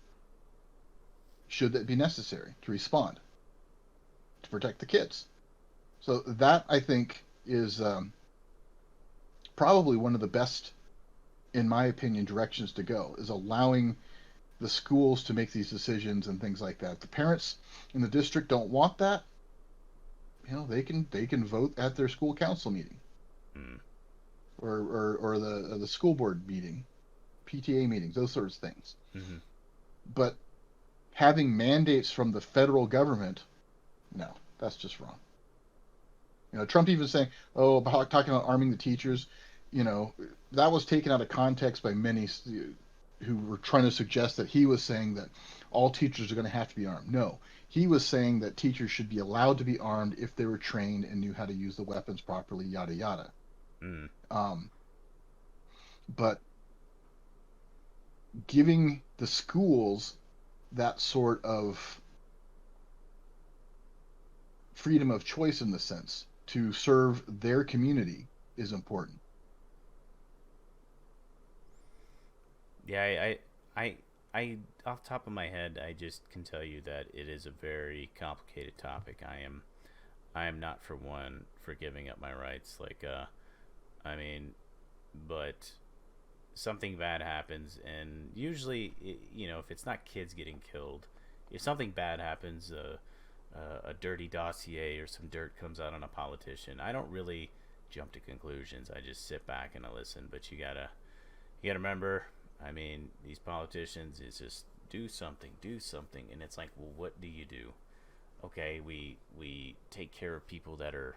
should that be necessary to respond to protect the kids. So that I think is probably one of the best, in my opinion, directions to go, is allowing the schools to make these decisions and things like that. The parents in the district don't want that. They can vote at their school council meeting,
Mm.
or the school board meeting, PTA meetings, those sorts of things.
Mm-hmm.
But having mandates from the federal government, no, that's just wrong. Trump even saying, "Oh, about talking about arming the teachers," that was taken out of context by many who were trying to suggest that he was saying that all teachers are going to have to be armed. No, he was saying that teachers should be allowed to be armed if they were trained and knew how to use the weapons properly, yada yada.
Mm.
Um, but giving the schools that sort of freedom of choice, in the sense to serve their community, is important.
Yeah, I, off the top of my head, I just can tell you that it is a very complicated topic. I am not for one for giving up my rights. Like, I mean, but something bad happens, and usually, if it's not kids getting killed, if something bad happens, a dirty dossier or some dirt comes out on a politician, I don't really jump to conclusions. I just sit back and I listen. But you gotta remember. I mean, these politicians is just do something, and it's like, well, what do you do? Okay, we take care of people that are,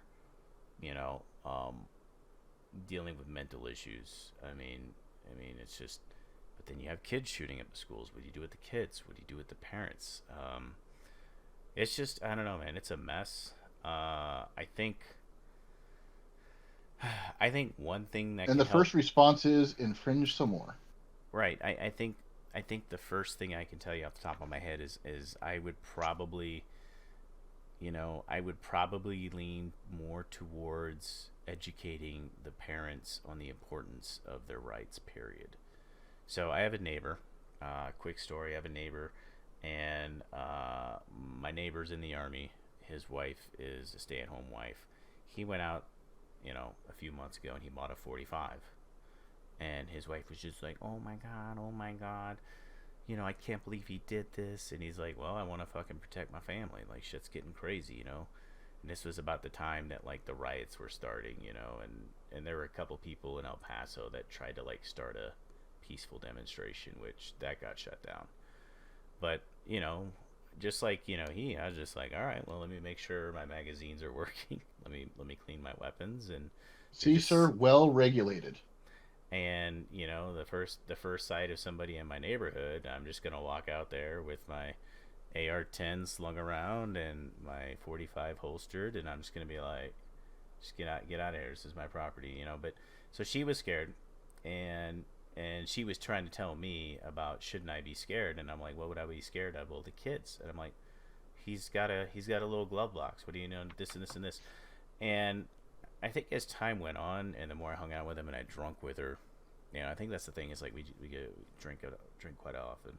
you know, um, dealing with mental issues. I mean, it's just. But then you have kids shooting up the schools. What do you do with the kids? What do you do with the parents? It's just, I don't know, man. It's a mess. I think. I think one thing that
And
can
the
help.
first response is infringe some more.
Right. I think the first thing I can tell you off the top of my head is I would probably lean more towards educating the parents on the importance of their rights, period. So I have a neighbor. Quick story: I have a neighbor, and my neighbor's in the army. His wife is a stay-at-home wife. He went out, a few months ago, and he bought a 45. And his wife was just like, "Oh my god, oh my god, I can't believe he did this." And he's like, "Well, I want to fucking protect my family. Like, shit's getting crazy. And this was about the time that like the riots were starting. And there were a couple people in El Paso that tried to like start a peaceful demonstration, which that got shut down. But just like I was just like, all right, well, let me make sure my magazines are working. Let me clean my weapons, and they're
See, sir,
just
well regulated.
and the first sight of somebody in my neighborhood, I'm just gonna walk out there with my AR-10 slung around and my 45 holstered, and I'm just gonna be like, just get out of here. This is my property. But so she was scared, and she was trying to tell me about shouldn't I be scared, and I'm like, what would I be scared of? Well, the kids, and I'm like, he's got a little glove box. What do you know? This and this and this, and I think as time went on, and the more I hung out with him and I drunk with her, I think that's the thing is like we drink quite often.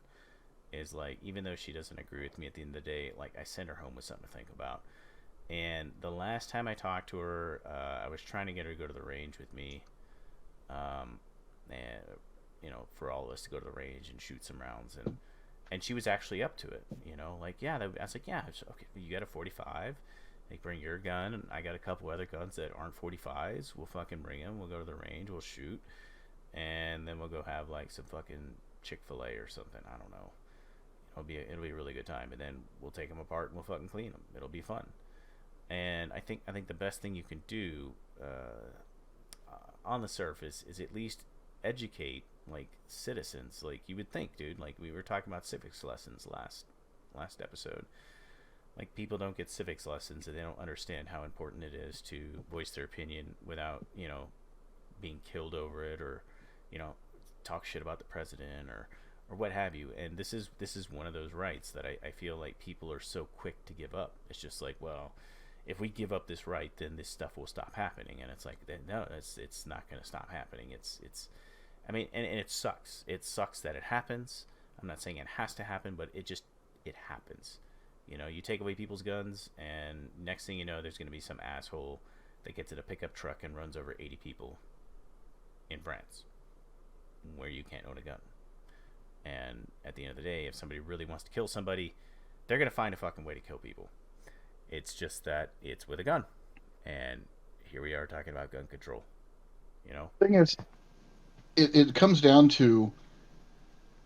Is like even though she doesn't agree with me at the end of the day, like I send her home with something to think about. And the last time I talked to her, I was trying to get her to go to the range with me, and for all of us to go to the range and shoot some rounds, and she was actually up to it. Like yeah, I was like yeah, okay, you got a 45. Like bring your gun, and I got a couple other guns that aren't 45s. We'll fucking bring them. We'll go to the range. We'll shoot, and then we'll go have like some fucking Chick-fil-A or something. I don't know. It'll be a really good time, and then we'll take them apart and we'll fucking clean them. It'll be fun. And I think the best thing you can do on the surface is at least educate like citizens. Like you would think, dude. Like we were talking about civics lessons last episode. Like people don't get civics lessons and they don't understand how important it is to voice their opinion without being killed over it, or talk shit about the president, or what have you. And this is one of those rights that I feel like people are so quick to give up. It's just like, well, if we give up this right, then this stuff will stop happening. And it's like, no, it's not going to stop happening. It's I mean, and it sucks. It sucks that it happens. I'm not saying it has to happen, but it happens. You take away people's guns, and next thing you know, there's going to be some asshole that gets in a pickup truck and runs over 80 people in France, where you can't own a gun. And at the end of the day, if somebody really wants to kill somebody, they're going to find a fucking way to kill people. It's just that it's with a gun. And here we are talking about gun control.
Thing is, it comes down to,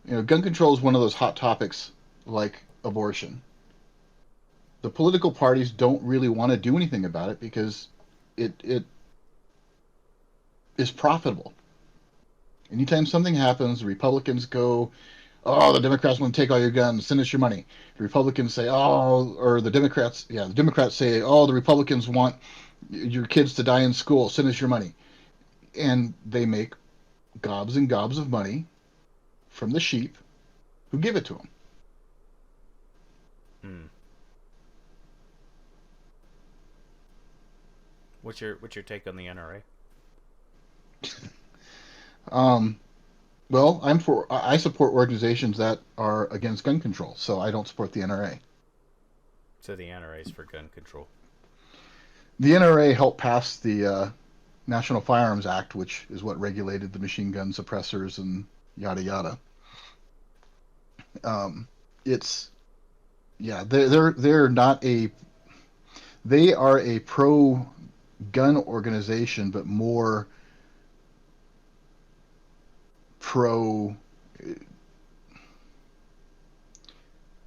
gun control is one of those hot topics like abortion. The political parties don't really want to do anything about it because it is profitable. Anytime something happens, the Republicans go, "Oh, the Democrats want to take all your guns. Send us your money." The Republicans say, "Oh," or the Democrats say, "Oh, the Republicans want your kids to die in school. Send us your money." And they make gobs and gobs of money from the sheep who give it to them.
Hmm. What's your take on the NRA?
Um, well, I support organizations that are against gun control, so I don't support the NRA.
So the NRA is for gun control.
The NRA helped pass the National Firearms Act, which is what regulated the machine gun suppressors and yada yada. Um, it's yeah, they're not a they are a pro gun organization, but more pro.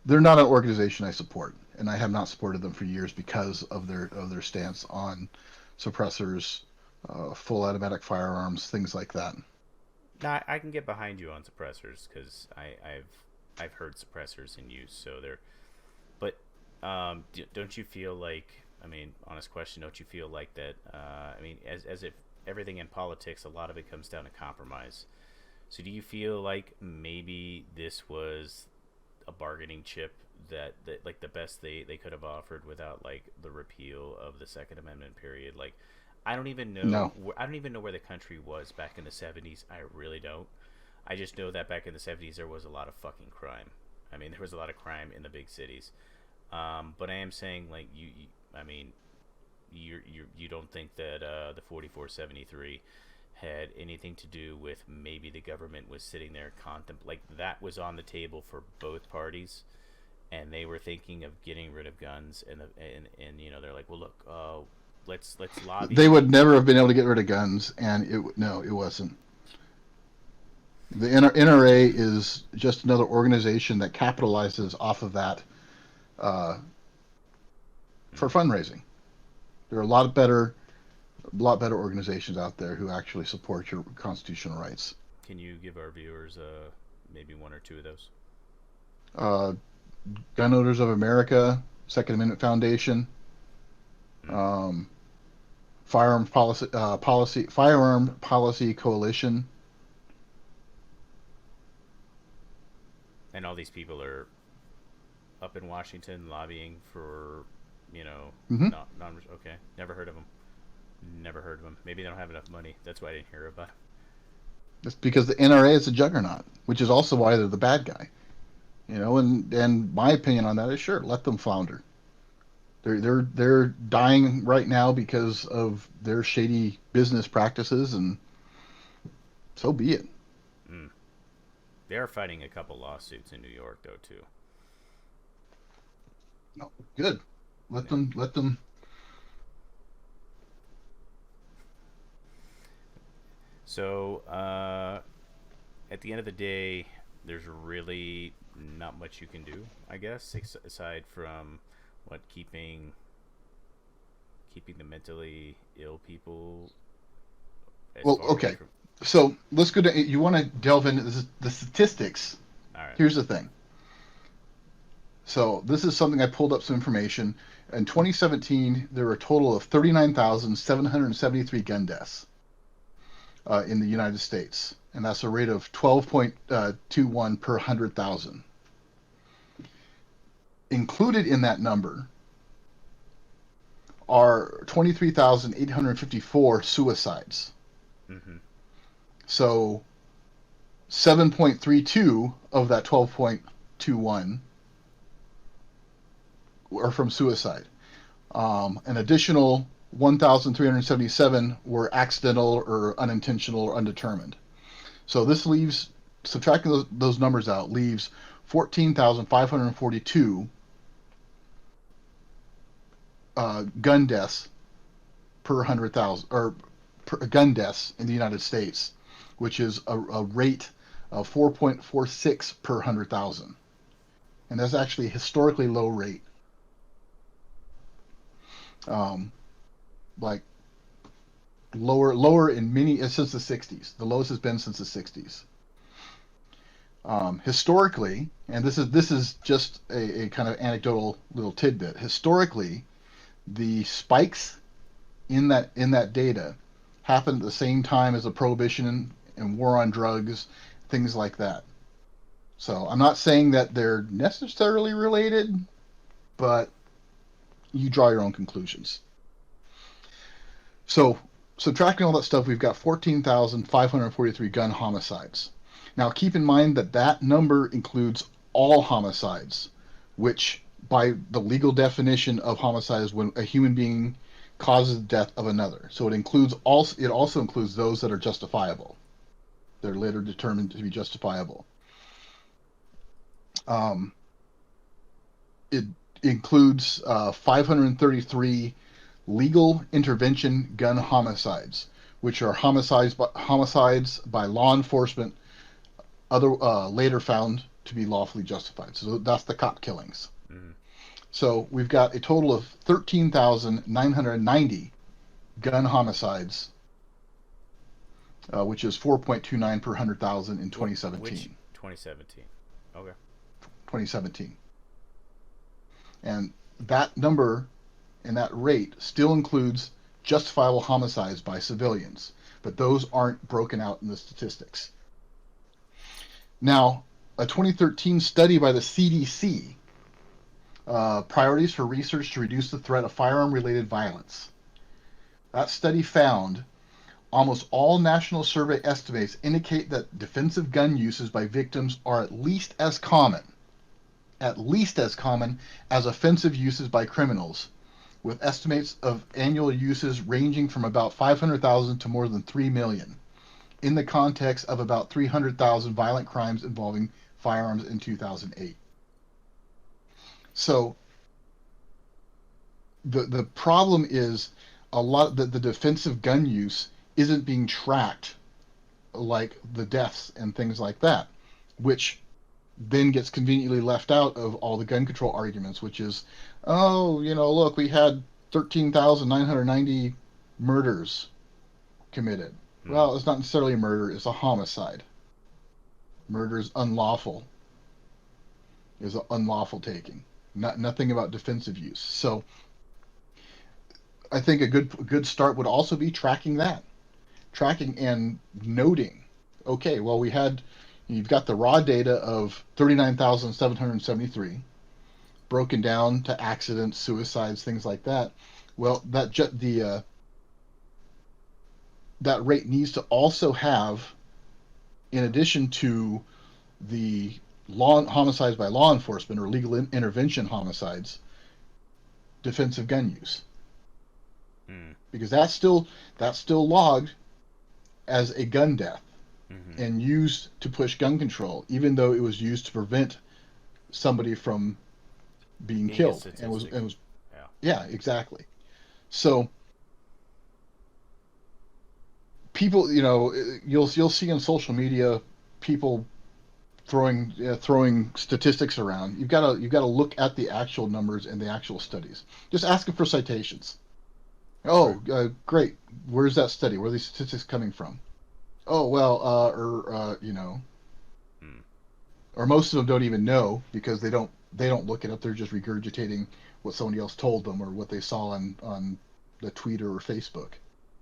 They're not an organization I support, and I have not supported them for years because of their stance on suppressors, full automatic firearms, things like that.
Now I can get behind you on suppressors because I've heard suppressors in use. So they're but don't you feel like, I mean, honest question, don't you feel like that? I mean, as if everything in politics, a lot of it comes down to compromise. So do you feel like maybe this was a bargaining chip that like the best they could have offered without like the repeal of the Second Amendment period? Like I don't even know.
No.
I don't even know where the country was back in the '70s. I really don't. I just know that back in the '70s there was a lot of fucking crime. I mean, there was a lot of crime in the big cities. But I am saying, like, I mean, you don't think that the 4473 had anything to do with maybe the government was sitting there like that was on the table for both parties, and they were thinking of getting rid of guns, and you know they're like, well, look, let's
They
lobby.
would never have been able to get rid of guns, and no, it wasn't. The NRA is just another organization that capitalizes off of that uh, for
Mm.
fundraising. There are a lot better organizations out there who actually support your constitutional rights.
Can you give our viewers maybe one or two of those?
Uh, Gun Owners of America, Second Amendment Foundation,
Mm.
um, Firearm Policy Coalition.
And all these people are up in Washington lobbying for, you know,
Mm-hmm.
not non. Okay, never heard of them. Never heard of them. Maybe they don't have enough money. That's why I didn't hear about.
It's because the NRA is a juggernaut, which is also why they're the bad guy. And my opinion on that is sure, let them flounder. They're dying right now because of their shady business practices, and so be it.
Mm. They are fighting a couple lawsuits in New York though too.
No, good. Let
Yeah.
them.
So at the end of the day, there's really not much you can do, I guess, aside from what keeping the mentally ill people as
Well,
far away
okay.
from.
So let's go to. You want to delve into the statistics?
All right.
Here's the thing. So this is something I pulled up some information. In 2017, there were a total of 39,773 gun deaths in the United States, and that's a rate of 12.21 per 100,000. Included in that number are 23,854 suicides.
Mm-hmm.
So 7.32 of that 12.21 are from suicide. An additional 1,377 were accidental or unintentional or undetermined. So this leaves, subtracting those numbers out, leaves 14,542 gun deaths per 100,000, or gun deaths in the United States, which is a rate of 4.46 per 100,000. And that's actually a historically low rate. Um, like lower in many since the 60s. The lowest has been since the 60s. Historically, and this is just a kind of anecdotal little tidbit. Historically, the spikes in that data happened at the same time as the prohibition and war on drugs, things like that. So I'm not saying that they're necessarily related, but you draw your own conclusions. So subtracting all that stuff, we've got 14,543 gun homicides. Now keep in mind that that number includes all homicides, which by the legal definition of homicide is when a human being causes the death of another. So it also includes those that are justifiable. They're later determined to be justifiable. Um, it includes 533 legal intervention gun homicides, which are homicides by law enforcement, other later found to be lawfully justified. So that's the cop killings.
Mm-hmm.
So we've got a total of 13,990 gun homicides, which is 4.29 per 100,000 in
Which
2017.
2017? Okay.
2017. And that number and that rate still includes justifiable homicides by civilians, but those aren't broken out in the statistics. Now, a 2013 study by the CDC, Priorities for Research to Reduce the Threat of Firearm-Related Violence, That study found almost all national survey estimates indicate that defensive gun uses by victims are at least as common as offensive uses by criminals, with estimates of annual uses ranging from about 500,000 to more than 3 million, in the context of about 300,000 violent crimes involving firearms in 2008. So the problem is a lot the defensive gun use isn't being tracked like the deaths and things like that, which then gets conveniently left out of all the gun control arguments, which is, oh, look, we had 13,990 murders committed.
Hmm.
Well, it's not necessarily a murder, it's a homicide. Murder is unlawful, is an unlawful taking. Nothing about defensive use. So I think a good start would also be tracking that. Tracking and noting, okay, well, you've got the raw data of 39,773 broken down to accidents, suicides, things like that. Well, that rate needs to also have, in addition to the law homicides by law enforcement or legal intervention homicides, defensive gun use,
Hmm.
because that's still logged as a gun death
Mm-hmm.
and used to push gun control, even though it was used to prevent somebody from being
Being a
killed. And was
statistic.
and was
Yeah.
Yeah, exactly. So people, you'll see on social media people throwing statistics around. You've got to look at the actual numbers and the actual studies. Just asking for citations.
True.
Oh, great. Where's that study? Where are these statistics coming from? Oh, well,
Hmm.
or most of them don't even know because they don't look it up. They're just regurgitating what somebody else told them or what they saw on the Twitter or Facebook.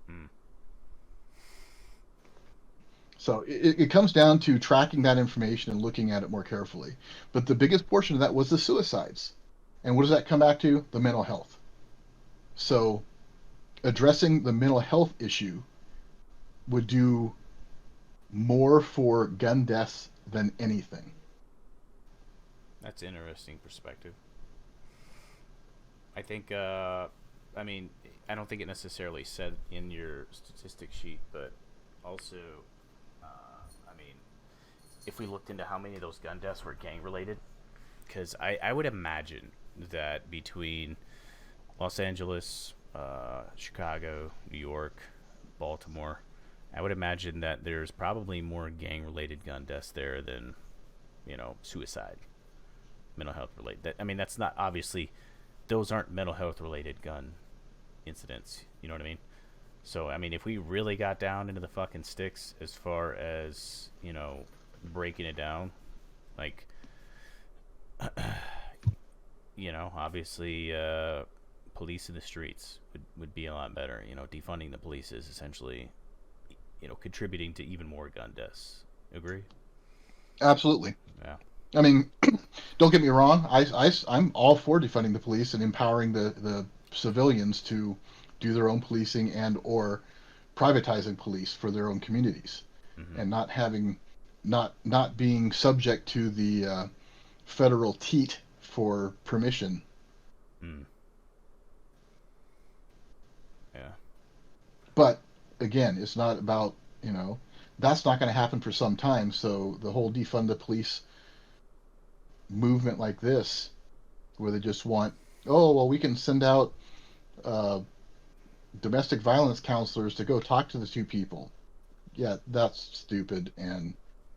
Hmm.
So it comes down to tracking that information and looking at it more carefully. But the biggest portion of that was the suicides. And what does that come back to? The mental health. So addressing the mental health issue would do more for gun deaths than anything.
That's interesting perspective. I think. I mean, I don't think it necessarily said in your statistic sheet, but also, I mean, if we looked into how many of those gun deaths were gang related, because I would imagine that between Los Angeles, Chicago, New York, Baltimore, I would imagine that there's probably more gang related gun deaths there than, suicide, mental health related. I mean, that's not obviously, those aren't mental health related gun incidents. You know what I mean? So, I mean, if we really got down into the fucking sticks as far as, breaking it down, like, obviously, police in the streets would be a lot better. Defunding the police is essentially, contributing to even more gun deaths. Agree?
Absolutely.
Yeah.
I mean, don't get me wrong. I'm all for defunding the police and empowering the civilians to do their own policing and or privatizing police for their own communities
Mm-hmm.
and not being subject to the federal teat for permission.
Mm. Yeah.
But again, it's not about, that's not going to happen for some time. So the whole defund the police movement like this, where they just want, oh, well, we can send out uh, domestic violence counselors to go talk to the two people. Yeah, that's stupid, and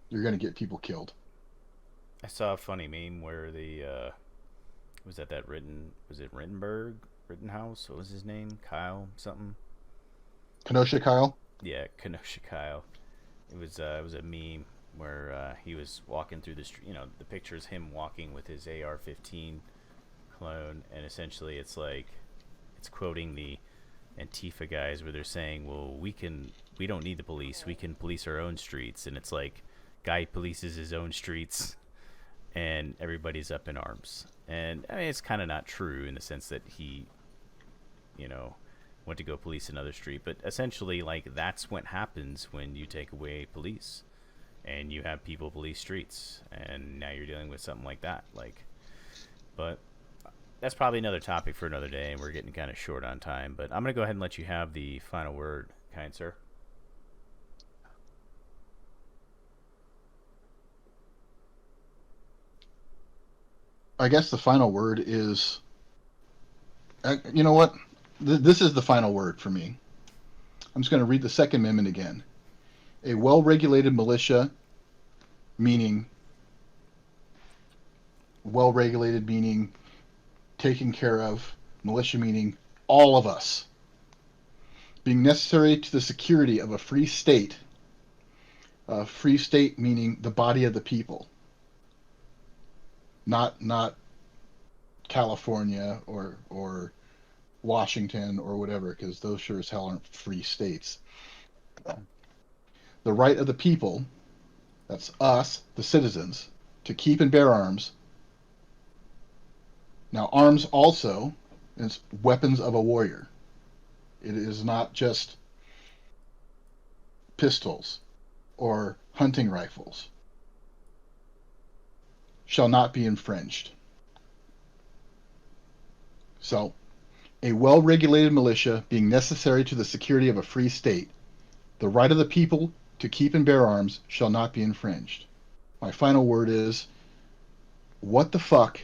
you're going to get people killed.
I saw a funny meme where the was that was it Rittenberg Rittenhouse? What was his name? Kyle something.
Kenosha Kyle?
Yeah, Kenosha Kyle. It was a meme where he was walking through the street. The picture is him walking with his AR-15 clone, and essentially it's quoting the Antifa guys where they're saying, "Well, we don't need the police. We can police our own streets." And it's like, guy polices his own streets, and everybody's up in arms. And I mean, it's kind of not true in the sense that he, you know, went to go police another street. But essentially, like, that's what happens when you take away police and you have people police streets, and now you're dealing with something like that. Like, but that's probably another topic for another day, and we're getting kind of short on time. But I'm gonna go ahead and let you have the final word, kind sir.
I guess the final word is, you know what? This is the final word for me. I'm just going to read the Second Amendment again. A well-regulated militia, meaning well-regulated meaning taken care of, militia meaning all of us, being necessary to the security of a free state meaning the body of the people, not California or Washington or whatever, because those sure as hell aren't free states. The right of the people, that's us, the citizens, to keep and bear arms. Now, arms also is weapons of a warrior. It is not just pistols or hunting rifles. Shall not be infringed. So, a well-regulated militia being necessary to the security of a free state, the right of the people to keep and bear arms shall not be infringed. My final word is, what the fuck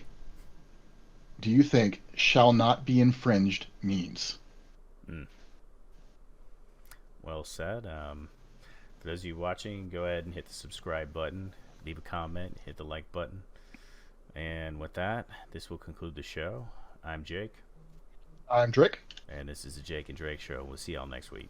do you think shall not be infringed means?
Mm. Well said. For those of you watching, go ahead and hit the subscribe button, leave a comment, hit the like button. And with that, this will conclude the show. I'm Jake.
I'm Drake.
And this is the Jake and Drake Show. We'll see y'all next week.